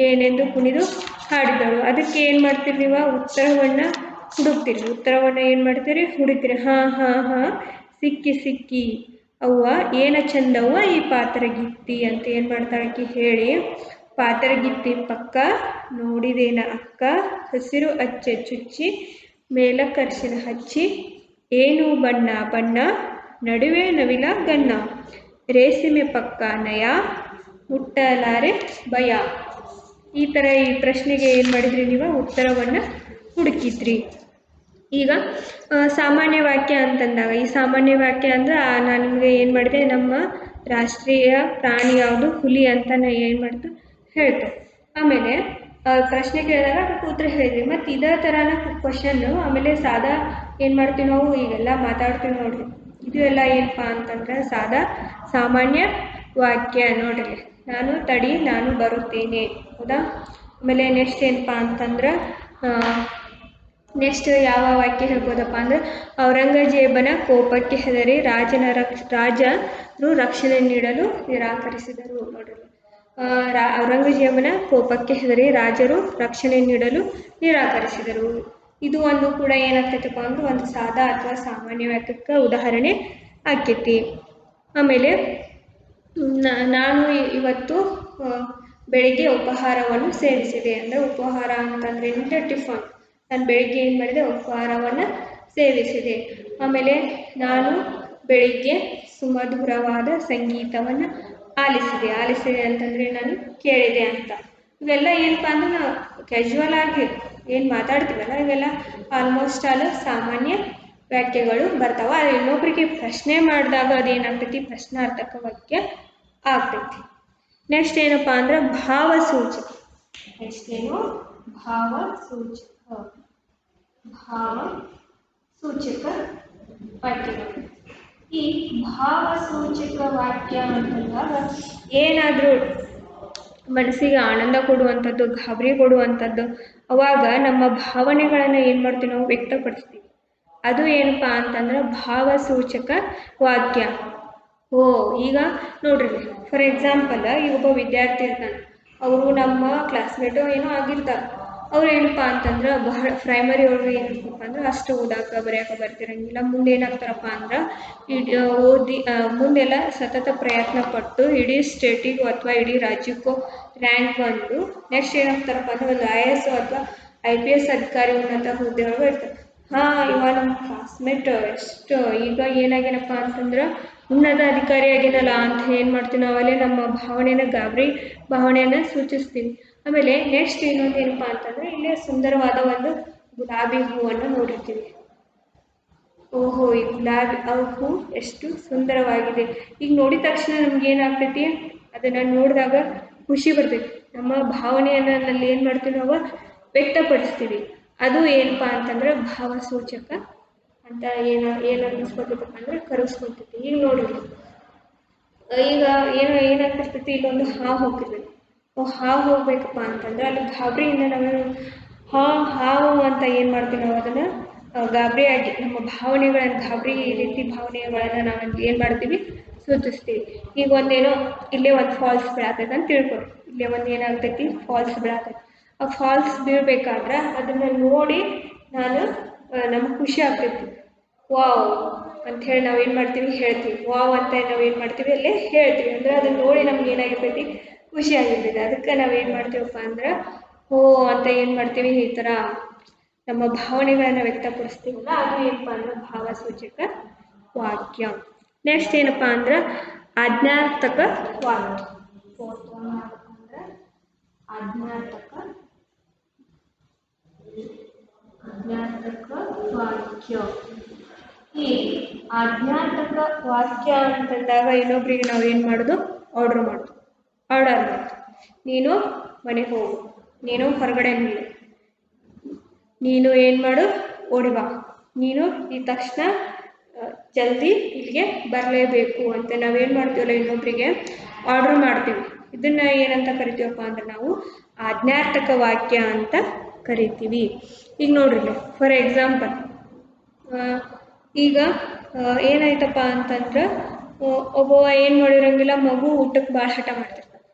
ಏನೆಂದು ಕುಣಿದು ಹಾಡಿದಳು. ಅದಕ್ಕೆ ಏನು ಮಾಡ್ತೀರಿ ನೀವು, ಉತ್ತರವನ್ನು ಹುಡುಕ್ತೀರಿ. ಉತ್ತರವನ್ನು ಏನು ಮಾಡ್ತೀರಿ, ಹುಡುಕ್ತೀರಿ. ಹಾಂ ಸಿಕ್ಕಿ ಸಿಕ್ಕಿ ಅವ್ವ ಏನ ಚಂದವ್ವ ಈ ಪಾತರಗಿತ್ತಿ ಅಂತ ಏನು ಮಾಡ್ತಾಳಕಿ ಹೇಳಿ, ಪಾತರಗಿತ್ತಿ ಪಕ್ಕ ನೋಡಿದೇನ ಅಕ್ಕ, ಹಸಿರು ಅಚ್ಚೆ ಚುಚ್ಚಿ ಮೇಲಕ್ಕರ್ಶಿನ ಹಚ್ಚಿ, ಏನು ಬಣ್ಣ ಬಣ್ಣ ನಡುವೆ ನವಿಲ ಗಣ್ಣ, ರೇಸಿಮೆ ಪಕ್ಕ ನಯ ಮುಟ್ಟಲಾರೆ ಭಯ. ಈ ಥರ ಈ ಪ್ರಶ್ನೆಗೆ ಏನು ಮಾಡಿದ್ರಿ ನೀವು, ಉತ್ತರವನ್ನು ಹುಡುಕಿದ್ರಿ. ಈಗ ಸಾಮಾನ್ಯ ವಾಕ್ಯ ಅಂತಂದಾಗ, ಈ ಸಾಮಾನ್ಯ ವಾಕ್ಯ ಅಂದ್ರೆ ನಾನು ನಿಮಗೆ ಏನು ಮಾಡಿದೆ, ನಮ್ಮ ರಾಷ್ಟ್ರೀಯ ಪ್ರಾಣಿ ಯಾವುದು, ಹುಲಿ ಅಂತ ಏನು ಮಾಡ್ತು ಹೇಳ್ತು. ಆಮೇಲೆ ಪ್ರಶ್ನೆ ಕೇಳಿದಾಗ ಅದಕ್ಕೆ ಉತ್ತರ ಹೇಳಿದ್ವಿ. ಮತ್ತು ಇದೇ ಥರನ ಕ್ವಶನ್ನು ಆಮೇಲೆ ಸಾದಾ ಏನು ಮಾಡ್ತೀವಿ ನಾವು, ಈಗೆಲ್ಲ ಮಾತಾಡ್ತೀವಿ ನೋಡ್ರಿ, ಇದು ಎಲ್ಲ ಏನಪ್ಪ ಅಂತಂದ್ರೆ ಸಾದಾ ಸಾಮಾನ್ಯ ವಾಕ್ಯ ನೋಡ್ರಿ. ನಾನು ಬರುತ್ತೇನೆ, ಹೌದಾ. ಆಮೇಲೆ ನೆಕ್ಸ್ಟ್ ಏನಪ್ಪ ಅಂತಂದ್ರೆ ನೆಕ್ಸ್ಟ್ ಯಾವ ವಾಕ್ಯ ಹೇಳ್ಬೋದಪ್ಪ ಅಂದ್ರೆ, ಔರಂಗಜೇಬನ ಕೋಪಕ್ಕೆ ಹೆದರಿ ರಾಜರು ರಕ್ಷಣೆ ನೀಡಲು ನಿರಾಕರಿಸಿದರು. ನೋಡ್ರಿ, ಔರಂಗಜೇಬನ ಕೋಪಕ್ಕೆ ಹೆದರಿ ರಾಜರು ರಕ್ಷಣೆ ನೀಡಲು ನಿರಾಕರಿಸಿದರು. ಇದು ಒಂದು ಕೂಡ ಏನಾಗ್ತೈತಪ್ಪ ಅಂದ್ರೆ ಒಂದು ಸಾದಾ ಅಥವಾ ಸಾಮಾನ್ಯ ವಾಕ್ಯಕ್ಕೆ ಉದಾಹರಣೆ ಆಕೈತಿ. ಆಮೇಲೆ ನಾನು ಇವತ್ತು ಬೆಳಿಗ್ಗೆ ಉಪಹಾರವನ್ನು ಸೇವಿಸಿದೆ ಅಂದರೆ, ಉಪಹಾರ ಅಂತಂದ್ರೆ ಏನಂటే ಟಿಫನ್. ನಾನು ಬೆಳಿಗ್ಗೆ ಏನು ಮಾಡಿದೆ, ಉಪಹಾರವನ್ನು ಸೇವಿಸಿದೆ. ಆಮೇಲೆ ನಾನು ಬೆಳಿಗ್ಗೆ ಸುಮಧುರವಾದ ಸಂಗೀತವನ್ನು ಆಲಿಸಿದೆ ಅಂತಂದರೆ ನಾನು ಕೇಳಿದೆ ಅಂತ. ಇವೆಲ್ಲ ಏನಪ್ಪ ಅಂದ್ರೆ ನಾವು ಕ್ಯಾಶುವಲ್ ಆಗಿ ಏನು ಮಾತಾಡ್ತೀವಲ್ಲ, ಇವೆಲ್ಲ ಆಲ್ಮೋಸ್ಟ್ ಆಲ್ ಸಾಮಾನ್ಯ ವಾಕ್ಯಗಳು ಬರ್ತಾವ. ಅದು ಇನ್ನೊಬ್ಬರಿಗೆ ಪ್ರಶ್ನೆ ಮಾಡಿದಾಗ ಅದೇನಾಗ್ತೈತಿ, ಪ್ರಶ್ನಾರ್ಥಕ ವಾಕ್ಯ ಆಗ್ತೈತಿ. ನೆಕ್ಸ್ಟ್ ಏನಪ್ಪ ಅಂದ್ರೆ ಭಾವಸೂಚಕ. ನೆಕ್ಸ್ಟ್ ಏನು, ಭಾವಸೂಚಕ ವಾಕ್ಯಗಳು. ಈ ಭಾವಸೂಚಕ ವಾಕ್ಯ ಅಂತಂದಾಗ ಏನಾದರೂ ಮನಸ್ಸಿಗೆ ಆನಂದ ಕೊಡುವಂಥದ್ದು, ಗಾಬರಿ ಕೊಡುವಂಥದ್ದು, ಅವಾಗ ನಮ್ಮ ಭಾವನೆಗಳನ್ನು ಏನು ಮಾಡ್ತೀವಿ ನಾವು ವ್ಯಕ್ತಪಡಿಸ್ತೀವಿ. ಅದು ಏನಪ್ಪ ಅಂತಂದ್ರೆ ಭಾವಸೂಚಕ ವಾಕ್ಯ. ಈಗ ನೋಡ್ರಿ, ಫಾರ್ ಎಕ್ಸಾಂಪಲ್ ಈಗ ಒಬ್ಬ ವಿದ್ಯಾರ್ಥಿ ಇರ್ತಾನೆ, ಅವರು ನಮ್ಮ ಕ್ಲಾಸ್ಮೇಟು ಏನೋ ಆಗಿರ್ತಾರೆ. ಅವ್ರು ಏನಪ್ಪ ಅಂತಂದ್ರೆ ಪ್ರೈಮರಿ ಒಳಗೆ ಏನಿರ್ತಪ್ಪ ಅಂದ್ರೆ ಅಷ್ಟು ಬರೆಯೋಕೆ ಬರ್ತಿರಂಗಿಲ್ಲ. ಮುಂದೆ ಏನಾಗ್ತಾರಪ್ಪ ಅಂದ್ರೆ ಓದಿ ಮುಂದೆಲ್ಲ ಸತತ ಪ್ರಯತ್ನ ಪಟ್ಟು ಇಡೀ ಸ್ಟೇಟಿಗೂ ಅಥವಾ ಇಡೀ ರಾಜ್ಯಕ್ಕೂ ರ್ಯಾಂಕ್ ಬಂದು ನೆಕ್ಸ್ಟ್ ಏನಾಗ್ತಾರಪ್ಪ ಅಂದ್ರೆ ಒಂದು IAS ಅಥವಾ IPS ಅಧಿಕಾರಿ ಉನ್ನತ ಹುದ್ದೆಗಳು ಇರ್ತಾರೆ. ಇವಾಗ ನಮ್ಮ ಕ್ಲಾಸ್ಮೇಟ್ ಎಷ್ಟು ಈಗ ಏನಾಗೇನಪ್ಪ ಅಂತಂದ್ರೆ ಉನ್ನತ ಅಧಿಕಾರಿ ಆಗಿನಲ್ಲ ಅಂತ ಏನು ಮಾಡ್ತೀವಿ ನಾವಲ್ಲೇ ನಮ್ಮ ಗಾಬರಿ ಭಾವನೆಯನ್ನು ಸೂಚಿಸ್ತೀವಿ. ಆಮೇಲೆ ನೆಕ್ಸ್ಟ್ ಇನ್ನೊಂದು ಏನಪ್ಪ ಅಂತಂದ್ರೆ, ಇಲ್ಲೇ ಸುಂದರವಾದ ಒಂದು ಗುಲಾಬಿ ಹೂವನ್ನು ನೋಡಿರ್ತೀವಿ. ಓಹೋ, ಈ ಗುಲಾಬಿ ಹೂ ಎಷ್ಟು ಸುಂದರವಾಗಿದೆ. ಈಗ ನೋಡಿದ ತಕ್ಷಣ ನಮ್ಗೆ ಏನಾಗ್ತೈತಿ, ಅದನ್ನು ನೋಡಿದಾಗ ಖುಷಿ ಬರ್ತೈತಿ. ನಮ್ಮ ಭಾವನೆಯನ್ನು ಅಲ್ಲಿ ಏನು ಮಾಡ್ತೀವಿ ನಾವು ವ್ಯಕ್ತಪಡಿಸ್ತೀವಿ. ಅದು ಏನಪ್ಪ ಅಂತಂದ್ರೆ ಭಾವಸೂಚಕ ಅಂತ ಏನು ಅನ್ನಿಸ್ಕೊತೈತಪ್ಪ ಅಂದ್ರೆ ಕರೆಸ್ಕೊತೈತಿ. ಈಗ ನೋಡಿರಿ, ಈಗ ಏನಾಗ್ತಿರ್ತೈತಿ, ಇಲ್ಲೊಂದು ಹಾವು ಹೋಗ್ತಿರ್ತೈತಿ. ಹಾವು ಹೋಗ್ಬೇಕಪ್ಪ ಅಂತಂದ್ರೆ ಅಲ್ಲಿ ಗಾಬರಿಯಿಂದ ನಾವು ಹಾವು ಅಂತ ಏನು ಮಾಡ್ತೀವಿ ನಾವು ಅದನ್ನು ಗಾಬರಿಯಾಗಿ ನಮ್ಮ ಭಾವನೆಗಳನ್ನು ಗಾಬರಿ ರೀತಿ ಭಾವನೆಗಳನ್ನು ನಾವು ಏನು ಮಾಡ್ತೀವಿ ಸೂಚಿಸ್ತೀವಿ. ಈಗ ಒಂದೇನೋ ಇಲ್ಲೇ ಒಂದು ಫಾಲ್ಸ್ ಬೀಳತೈತೆ ಅಂತ ತಿಳ್ಕೊಳಿ. ಇಲ್ಲೇ ಒಂದು ಏನಾಗ್ತೈತಿ, ಫಾಲ್ಸ್ ಬೀಳತೈತಿ. ಆ ಫಾಲ್ಸ್ ಬೀಳಬೇಕಾದ್ರೆ ಅದನ್ನು ನೋಡಿ ನಮಗೆ ಖುಷಿ ಆಗ್ತೈತಿ. ವಾವ್ ಅಂಥೇಳಿ ನಾವೇನು ಮಾಡ್ತೀವಿ, ಹೇಳ್ತೀವಿ. ವಾವ್ ಅಂತ ನಾವೇನು ಮಾಡ್ತೀವಿ, ಅಲ್ಲೇ ಹೇಳ್ತೀವಿ. ಅಂದರೆ ಅದನ್ನು ನೋಡಿ ನಮ್ಗೆ ಏನಾಗಿರ್ತೈತಿ, ಖುಷಿ ಆಗಿರ್ತೈತಿ. ಅದಕ್ಕೆ ನಾವೇನು ಮಾಡ್ತೀವಪ್ಪ ಅಂದ್ರೆ ಅಂತ ಏನು ಮಾಡ್ತೀವಿ, ಈ ಥರ ನಮ್ಮ ಭಾವನೆಗಳನ್ನು ವ್ಯಕ್ತಪಡಿಸ್ತೀವಲ್ಲ, ಅದು ಏನಪ್ಪ ಅಂದ್ರೆ ಭಾವಸೂಚಕ ವಾಕ್ಯ. ನೆಕ್ಸ್ಟ್ ಏನಪ್ಪ ಅಂದ್ರೆ ಆಜ್ಞಾರ್ಥಕ ವಾಕ್ಯ. ಆಜ್ಞಾರ್ಥಕ ವಾಕ್ಯ. ಈ ಆಜ್ಞಾರ್ಥಕ ವಾಕ್ಯ ಅಂತಂದಾಗ ಇನ್ನೊಬ್ರಿಗೆ ನಾವು ಏನು ಮಾಡೋದು, ಆರ್ಡರ್ ಮಾಡೋದು. ನೀನು ಮನೆಗೆ ಹೋಗು, ನೀನು ಹೊರಗಡೆ ನಿಲ್ಲು, ನೀನು ಏನು ಮಾಡು, ಓಡಿ ಬಾ, ನೀನು ಈ ತಕ್ಷಣ ಜಲ್ದಿ ಇಲ್ಲಿಗೆ ಬರಲೇಬೇಕು ಅಂತ ನಾವೇನು ಮಾಡ್ತೀವಲ್ಲ ಇನ್ನೊಬ್ಬರಿಗೆ ಆರ್ಡ್ರ್ ಮಾಡ್ತೀವಿ. ಇದನ್ನ ಏನಂತ ಕರಿತೀವಪ್ಪ ಅಂದ್ರೆ ನಾವು ಆಜ್ಞಾರ್ಥಕ ವಾಕ್ಯ ಅಂತ ಕರಿತೀವಿ. ಈಗ ನೋಡ್ರಿ, ಫಾರ್ ಎಕ್ಸಾಂಪಲ್ ಈಗ ಏನಾಯ್ತಪ್ಪ ಅಂತಂದ್ರೆ ಒಬ್ಬವ ಏನು ಮಾಡಿರಂಗಿಲ್ಲ, ಮಗು ಊಟಕ್ಕೆ ಭಾಳ ಹಠ ಮಾಡ್ತಿರ್ತಾನೆ.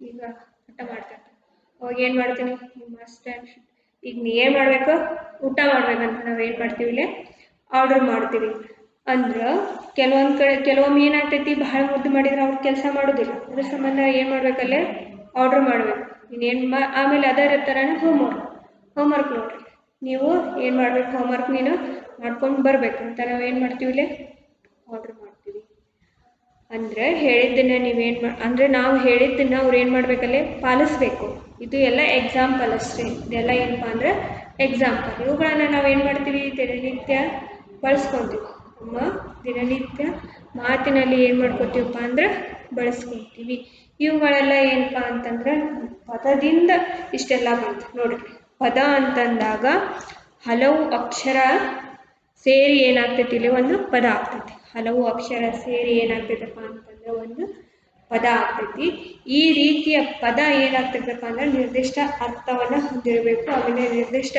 ಈಗ ಹಠ ಮಾಡ್ತಿರ್ತಾನೆ, ಅವಾಗ ಏನು ಮಾಡ್ತೀನಿ, ಮಸ್ಟ್ ಈಗ ನೀ ಏನು ಮಾಡಬೇಕು, ಊಟ ಮಾಡ್ಬೇಕಂತ ನಾವೇನು ಮಾಡ್ತೀವಿ, ಇಲ್ಲೇ ಆರ್ಡರ್ ಮಾಡ್ತೀವಿ. ಅಂದ್ರೆ ಕೆಲವೊಮ್ಮೆ ಏನಾಗ್ತೈತಿ, ಬಹಳ ಮುದ್ದು ಮಾಡಿದ್ರೆ ಅವ್ರು ಕೆಲಸ ಮಾಡೋದಿಲ್ಲ. ಅದ್ರ ಸಂಬಂಧ ಏನು ಮಾಡ್ಬೇಕಲ್ಲೇ ಆರ್ಡರ್ ಮಾಡಬೇಕು. ಇನ್ನೇನು ಆಮೇಲೆ ಅದರ ಥರನೇ ಹೋಮ್ವರ್ಕ್ ನೋಡ್ರಿ, ನೀವು ಏನು ಮಾಡಬೇಕು, ಹೋಮ್ವರ್ಕ್ ನೀನು ಮಾಡ್ಕೊಂಡು ಬರಬೇಕು ಅಂತ ನಾವೇನು ಮಾಡ್ತೀವಿ, ಇಲ್ಲೇ ಆರ್ಡರ್ ಮಾಡ್ತೀವಿ. ಅಂದರೆ ಹೇಳಿದ್ದನ್ನ ಅಂದರೆ ನಾವು ಹೇಳಿದ್ದನ್ನ ಅವ್ರು ಏನು ಮಾಡಬೇಕಲ್ಲೇ ಪಾಲಿಸ್ಬೇಕು. ಇದು ಎಲ್ಲ ಎಕ್ಸಾಂಪಲ್ ಅಷ್ಟೇ. ಇದೆಲ್ಲ ಏನಪ್ಪ ಅಂದ್ರೆ ಎಕ್ಸಾಂಪಲ್. ಇವುಗಳನ್ನು ನಾವೇನು ಮಾಡ್ತೀವಿ, ದಿನನಿತ್ಯ ಬಳಸ್ಕೊತೀವಿ. ನಮ್ಮ ದಿನನಿತ್ಯ ಮಾತಿನಲ್ಲಿ ಏನು ಮಾಡ್ಕೊತೀವಪ್ಪ ಅಂದ್ರೆ ಬಳಸ್ಕೊತೀವಿ. ಇವುಗಳೆಲ್ಲ ಏನಪ್ಪ ಅಂತಂದ್ರೆ ಪದದಿಂದ ಇಷ್ಟೆಲ್ಲ ಬಂತು ನೋಡ್ರಿ. ಪದ ಅಂತಂದಾಗ ಹಲವು ಅಕ್ಷರ ಸೇರಿ ಏನಾಗ್ತೈತಿ, ಇಲ್ಲಿ ಒಂದು ಪದ ಆಗ್ತೈತಿ. ಹಲವು ಅಕ್ಷರ ಸೇರಿ ಏನಾಗ್ತೈತಪ್ಪ ಅಂತಂದ್ರೆ ಒಂದು ಪದ ಆಗ್ತೈತಿ. ಈ ರೀತಿಯ ಪದ ಏನಾಗ್ತೈತಪ್ಪ ಅಂದ್ರೆ ನಿರ್ದಿಷ್ಟ ಅರ್ಥವನ್ನ ಹೊಂದಿರಬೇಕು. ಆಮೇಲೆ ನಿರ್ದಿಷ್ಟ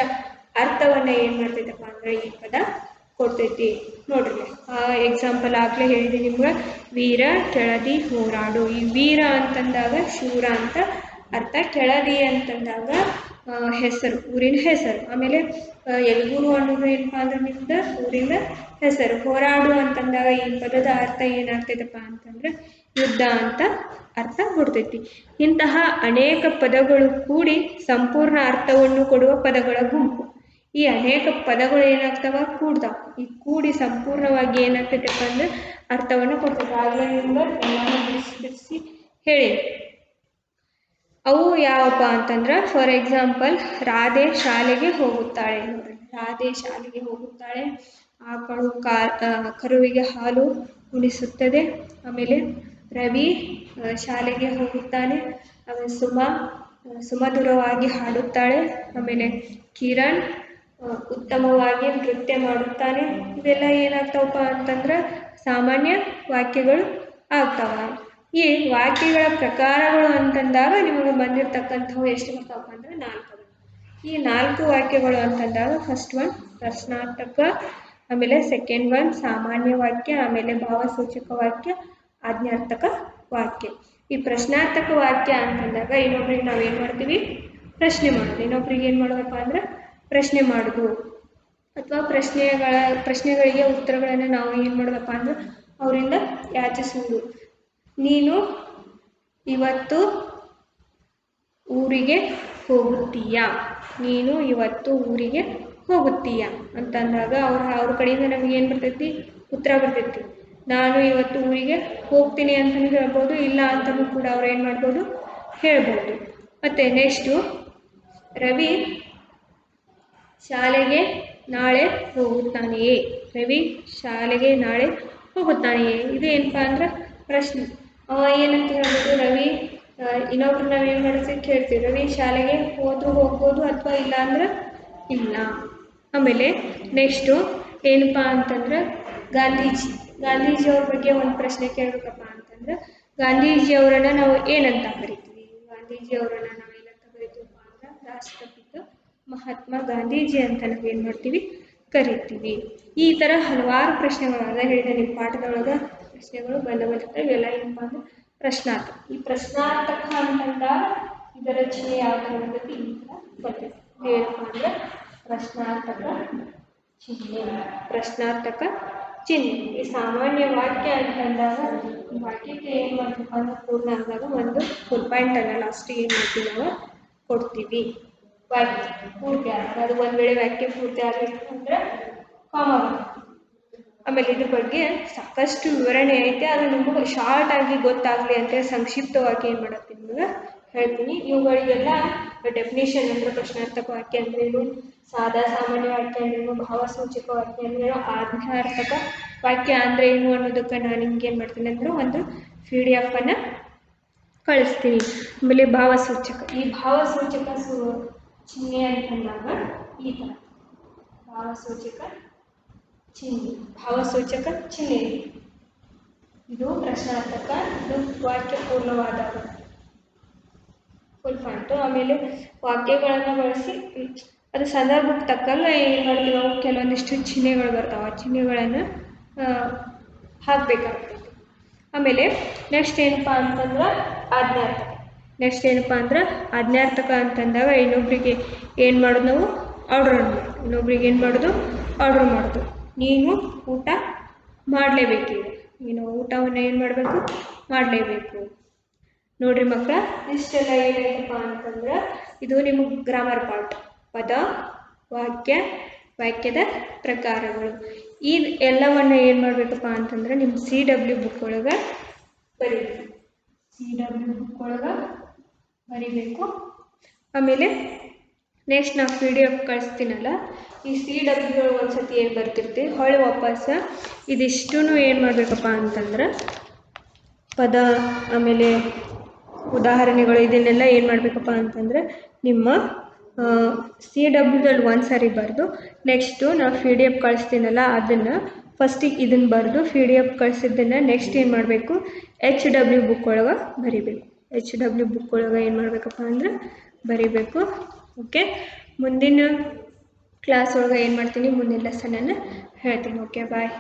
ಅರ್ಥವನ್ನ ಏನು ಮಾಡ್ತೈತಪ್ಪ ಅಂದ್ರೆ ಈ ಪದ ಕೊಡ್ತೈತಿ. ನೋಡ್ರಿ, ಎಕ್ಸಾಂಪಲ್ ಆಗಲೇ ಹೇಳಿದೆ ನಿಮ್ಗೆ, ವೀರ, ಕೆಳದಿ, ಹೋರಾಡು. ಈ ವೀರ ಅಂತಂದಾಗ ಶೂರ ಅಂತ ಅರ್ಥ, ಕೆಳದಿ ಅಂತಂದಾಗ ಹೆಸರು, ಊರಿನ ಹೆಸರು. ಆಮೇಲೆ ಯಲಗೂರು ಅನ್ನೋದು ಏನಪ್ಪ ಅಂದ್ರೆ ನಿಮ್ದು ಊರಿನ ಹೆಸರು. ಹೋರಾಡು ಅಂತಂದಾಗ ಈ ಪದದ ಅರ್ಥ ಏನಾಗ್ತೈತಪ್ಪ ಅಂತಂದ್ರೆ ಯುದ್ಧ ಅಂತ ಅರ್ಥ ಕೊಡ್ತೈತಿ. ಇಂತಹ ಅನೇಕ ಪದಗಳು ಕೂಡಿ ಸಂಪೂರ್ಣ ಅರ್ಥವನ್ನು ಕೊಡುವ ಪದಗಳ ಗುಂಪು. ಈ ಅನೇಕ ಪದಗಳು ಏನಾಗ್ತಾವ, ಕೂಡ್ತಾವ. ಈ ಕೂಡಿ ಸಂಪೂರ್ಣವಾಗಿ ಏನಾಗ್ತೈತಪ್ಪ ಅಂದ್ರೆ ಅರ್ಥವನ್ನು ಕೊಡ್ತೈತೆ. ಆಗಲೇ ನಿಮ್ಗೆ ಎಲ್ಲಾನು ಬಿಡಿಸಿ ಹೇಳಿ. ಅವು ಯಾವಪ್ಪ ಅಂತಂದ್ರೆ ಫಾರ್ ಎಕ್ಸಾಂಪಲ್, ರಾಧೆ ಶಾಲೆಗೆ ಹೋಗುತ್ತಾಳೆ. ನೋಡ್ರಿ, ರಾಧೆ ಶಾಲೆಗೆ ಹೋಗುತ್ತಾಳೆ. ಆಕಳು ಕರುವಿಗೆ ಹಾಲು ಉಣಿಸುತ್ತದೆ. ಆಮೇಲೆ ರವಿ ಶಾಲೆಗೆ ಹೋಗುತ್ತಾನೆ. ಆಮೇಲೆ ಸುಮಧುರವಾಗಿ ಹಾಡುತ್ತಾಳೆ. ಆಮೇಲೆ ಕಿರಣ್ ಉತ್ತಮವಾಗಿ ನೃತ್ಯ ಮಾಡುತ್ತಾನೆ. ಇವೆಲ್ಲ ಏನಾಗ್ತಾವಪ್ಪ ಅಂತಂದ್ರೆ ಸಾಮಾನ್ಯ ವಾಕ್ಯಗಳು ಆಗ್ತಾವ. ಈ ವಾಕ್ಯಗಳ ಪ್ರಕಾರಗಳು ಅಂತಂದಾಗ ನಿಮಗೆ ಬಂದಿರತಕ್ಕಂಥವು ಎಷ್ಟು ಬರ್ತಾವಪ್ಪ ಅಂದ್ರೆ 4. ಈ 4 ವಾಕ್ಯಗಳು ಅಂತಂದಾಗ ಫಸ್ಟ್ ಒನ್ ಪ್ರಶ್ನಾರ್ಥಕ, ಆಮೇಲೆ ಸೆಕೆಂಡ್ ಒನ್ ಸಾಮಾನ್ಯ ವಾಕ್ಯ, ಆಮೇಲೆ ಭಾವಸೂಚಕ ವಾಕ್ಯ, ಆಜ್ಞಾರ್ಥಕ ವಾಕ್ಯ. ಈ ಪ್ರಶ್ನಾರ್ಥಕ ವಾಕ್ಯ ಅಂತಂದಾಗ ಇನ್ನೊಬ್ರಿಗೆ ನಾವೇನು ಮಾಡ್ತೀವಿ, ಪ್ರಶ್ನೆ ಮಾಡೋದು. ಇನ್ನೊಬ್ರಿಗೆ ಏನು ಮಾಡೋದಪ್ಪ ಅಂದ್ರೆ ಪ್ರಶ್ನೆ ಮಾಡೋದು, ಅಥವಾ ಪ್ರಶ್ನೆಗಳಿಗೆ ಉತ್ತರಗಳನ್ನು ನಾವು ಏನು ಮಾಡೋದಪ್ಪ ಅಂದ್ರೆ ಅವರಿಂದ ಯಾಚಿಸುವುದು. ನೀನು ಇವತ್ತು ಊರಿಗೆ ಹೋಗುತ್ತೀಯಾ, ನೀನು ಇವತ್ತು ಊರಿಗೆ ಹೋಗುತ್ತೀಯಾ ಅಂತಂದಾಗ ಅವ್ರ ಕಡೆಯಿಂದ ನಮಗೆ ಏನು ಬರ್ತೈತಿ, ಉತ್ತರ ಬರ್ತೈತಿ. ನಾನು ಇವತ್ತು ಊರಿಗೆ ಹೋಗ್ತೀನಿ ಅಂತಲೂ ಹೇಳ್ಬೋದು, ಇಲ್ಲ ಅಂತಲೂ ಕೂಡ ಅವ್ರು ಏನು ಮಾಡ್ಬೋದು, ಹೇಳ್ಬೋದು. ಮತ್ತು ನೆಕ್ಸ್ಟು, ರವಿ ಶಾಲೆಗೆ ನಾಳೆ ಹೋಗುತ್ತಾನೆಯೇ, ರವಿ ಶಾಲೆಗೆ ನಾಳೆ ಹೋಗುತ್ತಾನೆಯೇ. ಇದು ಏನಪ್ಪ ಅಂದ್ರೆ ಪ್ರಶ್ನೆ. ಏನಂತ ಹೇಳ್ಬೋದು, ರವಿ ಇನ್ನೊಬ್ರು ನಾವೇನು ಮಾಡ್ತೀವಿ, ಕೇಳ್ತೀವಿ, ರವಿ ಶಾಲೆಗೆ ಹೋಗ್ಬೋದು ಅಥವಾ ಇಲ್ಲ ಅಂದ್ರೆ ಇಲ್ಲ. ಆಮೇಲೆ ನೆಕ್ಸ್ಟು ಏನಪ್ಪ ಅಂತಂದ್ರೆ ಗಾಂಧೀಜಿಯವ್ರ ಬಗ್ಗೆ ಒಂದು ಪ್ರಶ್ನೆ ಕೇಳಬೇಕಪ್ಪ ಅಂತಂದ್ರೆ ಗಾಂಧೀಜಿಯವರನ್ನು ನಾವು ಏನಂತ ಕರಿತೀವಿ, ಗಾಂಧೀಜಿಯವರನ್ನು ನಾವು ಏನಂತ ಕರಿತೀವಪ್ಪ ಅಂದ್ರೆ ರಾಷ್ಟ್ರಪಿತ ಮಹಾತ್ಮ ಗಾಂಧೀಜಿ ಅಂತ ನಾವೇನು ಮಾಡ್ತೀವಿ, ಕರಿತೀವಿ. ಈ ಥರ ಹಲವಾರು ಪ್ರಶ್ನೆಗಳಾಗ ಹೇಳಿದೆ ನಿಮ್ಮ ಪಾಠದೊಳಗೆ ಪ್ರಶ್ನೆಗಳು ಬಂದಿರ್ತವೆ. ಇವೆಲ್ಲ ಏನಪ್ಪ ಅಂದ್ರೆ ಪ್ರಶ್ನಾರ್ಥಕ. ಈ ಪ್ರಶ್ನಾರ್ಥಕ ಅಂತಂದಾಗ ಇದರ ರಚನೆ ಯಾವ ಥರ ಬರ್ತೈತಿ, ಈ ಥರ ಬರ್ತೈತಿ. ಏನಪ್ಪ ಅಂದ್ರೆ ಪ್ರಶ್ನಾರ್ಥಕ ಚಿಹ್ನೆ. ಪ್ರಶ್ನಾರ್ಥಕ ಚಿಹ್ನೆ. ಈ ಸಾಮಾನ್ಯ ವಾಕ್ಯ ಅಂತಂದಾಗ ಈ ವಾಕ್ಯಕ್ಕೆ ಏನು ಮಾಡ್ತೀವಿ ಅಂದ್ರೆ ಪೂರ್ಣ ಆದಾಗ ಒಂದು ಫುಲ್ ಪಾಯಿಂಟ್ ಅನ್ನ ಲಾಸ್ಟಿಗೆ ಏನು ಮಾಡ್ತೀವಿ ನಾವು ಕೊಡ್ತೀವಿ. ವಾಕ್ಯ ಪೂರ್ತಿ ಆದಾಗ ಅದು ಒಂದು ವೇಳೆ ವಾಕ್ಯ ಪೂರ್ತಿ ಆಗಲಿಲ್ಲ ಅಂದ್ರೆ ಕಾಮ. ಆಮೇಲೆ ಇದ್ರ ಬಗ್ಗೆ ಸಾಕಷ್ಟು ವಿವರಣೆ ಐತೆ, ಅದು ನಿಮಗೆ ಶಾರ್ಟ್ ಆಗಿ ಗೊತ್ತಾಗಲಿ ಅಂತೇಳಿ ಸಂಕ್ಷಿಪ್ತವಾಗಿ ಏನು ಮಾಡತ್ತೀನಿ ನಿಮಗೆ ಹೇಳ್ತೀನಿ. ಇವುಗಳಿಗೆಲ್ಲ ಡೆಫಿನೇಷನ್ ಅಂದ್ರೆ ಪ್ರಶ್ನಾರ್ಥಕ ವಾಕ್ಯ ಅಂದ್ರೇನು, ಸಾದಾ ಸಾಮಾನ್ಯ ವಾಕ್ಯ ಅಂದ್ರೇನು, ಭಾವಸೂಚಕ ವಾಕ್ಯ ಅಂದ್ರೇನು, ಆಜ್ಞಾರ್ಥಕ ವಾಕ್ಯ ಅಂದ್ರೆ ಏನು ಅನ್ನೋದಕ್ಕೆ ನಾನು ನಿಮ್ಗೆ ಏನು ಮಾಡ್ತೀನಿ ಅಂದ್ರೆ ಒಂದು PDF ಅನ್ನು ಕಳಿಸ್ತೀನಿ. ಆಮೇಲೆ ಭಾವಸೂಚಕ, ಈ ಭಾವಸೂಚಕ ಚಿಹ್ನೆ ಅಂತಂದಾಗ ಈ ಥರ ಭಾವಸೂಚಕ ಚಿಹ್ನೆ ಇದು ಪ್ರಶ್ನಾರ್ಥಕ, ಇದು ವಾಕ್ಯ ಪೂರ್ಣವಾದಾಗ. Full font. ಆಮೇಲೆ ವಾಕ್ಯಗಳನ್ನು ಬಳಸಿ ಅದು ಸಂದರ್ಭಕ್ಕೆ ತಕ್ಕಂಗೆ ಏನು ಮಾಡ್ತೀವಿ ನಾವು ಕೆಲವೊಂದಿಷ್ಟು ಚಿಹ್ನೆಗಳು ಬರ್ತಾವೆ, ಆ ಚಿಹ್ನೆಗಳನ್ನು ಹಾಕಬೇಕಾಗ್ತದೆ. ಆಮೇಲೆ ನೆಕ್ಸ್ಟ್ ಏನಪ್ಪ ಅಂತಂದ್ರೆ ಆಜ್ಞಾರ್ಥಕ. ನೆಕ್ಸ್ಟ್ ಏನಪ್ಪ ಅಂದ್ರೆ ಆಜ್ಞಾರ್ಥಕ ಅಂತಂದಾಗ ಇನ್ನೊಬ್ಬರಿಗೆ ಏನು ಮಾಡೋದು ನಾವು ಆರ್ಡ್ರ್ ಮಾಡೋದು. ಇನ್ನೊಬ್ರಿಗೆ ಏನು ಮಾಡೋದು ಆರ್ಡ್ರ್ ಮಾಡೋದು. ನೀನು ಊಟ ಮಾಡಲೇಬೇಕೀಗ, ನೀನು ಊಟವನ್ನು ಏನು ಮಾಡಬೇಕು ಮಾಡಲೇಬೇಕು. ನೋಡ್ರಿ ಮಕ್ಕಳ, ಇಷ್ಟೆಲ್ಲ ಏನಾಯ್ತಪ್ಪ ಅಂತಂದ್ರೆ ಇದು ನಿಮಗೆ ಗ್ರಾಮರ್ ಪಾರ್ಟ್. ಪದ, ವಾಕ್ಯ, ವಾಕ್ಯದ ಪ್ರಕಾರಗಳು. ಈ ಎಲ್ಲವನ್ನು ಏನು ಮಾಡಬೇಕಪ್ಪ ಅಂತಂದ್ರೆ ನಿಮ್ಮ CW ಬುಕ್ ಒಳಗೆ ಬರೀಬೇಕು. CW ಬುಕ್ ಒಳಗೆ ಬರೀಬೇಕು. ಆಮೇಲೆ ನೆಕ್ಸ್ಟ್ ನಾವು PDF ಕಳಿಸ್ತೀನಲ್ಲ, ಈ CW ಒಂದ್ಸತಿ ಏನು ಬರ್ತಿರ್ತೀವಿ ಹೊಳ್ಳಿ ವಾಪಸ್ ಇದಿಷ್ಟೂ ಏನು ಮಾಡಬೇಕಪ್ಪ ಅಂತಂದ್ರೆ ಪದ ಆಮೇಲೆ ಉದಾಹರಣೆಗಳು ಇದನ್ನೆಲ್ಲ ಏನು ಮಾಡಬೇಕಪ್ಪ ಅಂತಂದ್ರೆ ನಿಮ್ಮ CWದಲ್ಲಿ ಒಂದು ಸಾರಿ ಬರೆದು ನೆಕ್ಸ್ಟು ನಾವು PDF ಕಳಿಸ್ತೀನಲ್ಲ ಅದನ್ನು ಫಸ್ಟಿಗೆ ಇದನ್ನು ಬರೆದು PDF ಕಳಿಸಿದ್ದನ್ನು ನೆಕ್ಸ್ಟ್ ಏನು ಮಾಡಬೇಕು HW ಬುಕ್ ಒಳಗೆ ಬರಿಬೇಕು. HW ಬುಕ್ ಒಳಗೆ ಏನು ಮಾಡಬೇಕಪ್ಪ ಅಂದ್ರೆ ಬರಿಬೇಕು. ಓಕೆ, ಮುಂದಿನ ಕ್ಲಾಸ್ ಒಳಗೆ ಏನು ಮಾಡ್ತೀನಿ, ಮುಂದಿನ ಲೆಸನನ್ನು ಹೇಳ್ತೀನಿ. ಓಕೆ, ಬಾಯ್.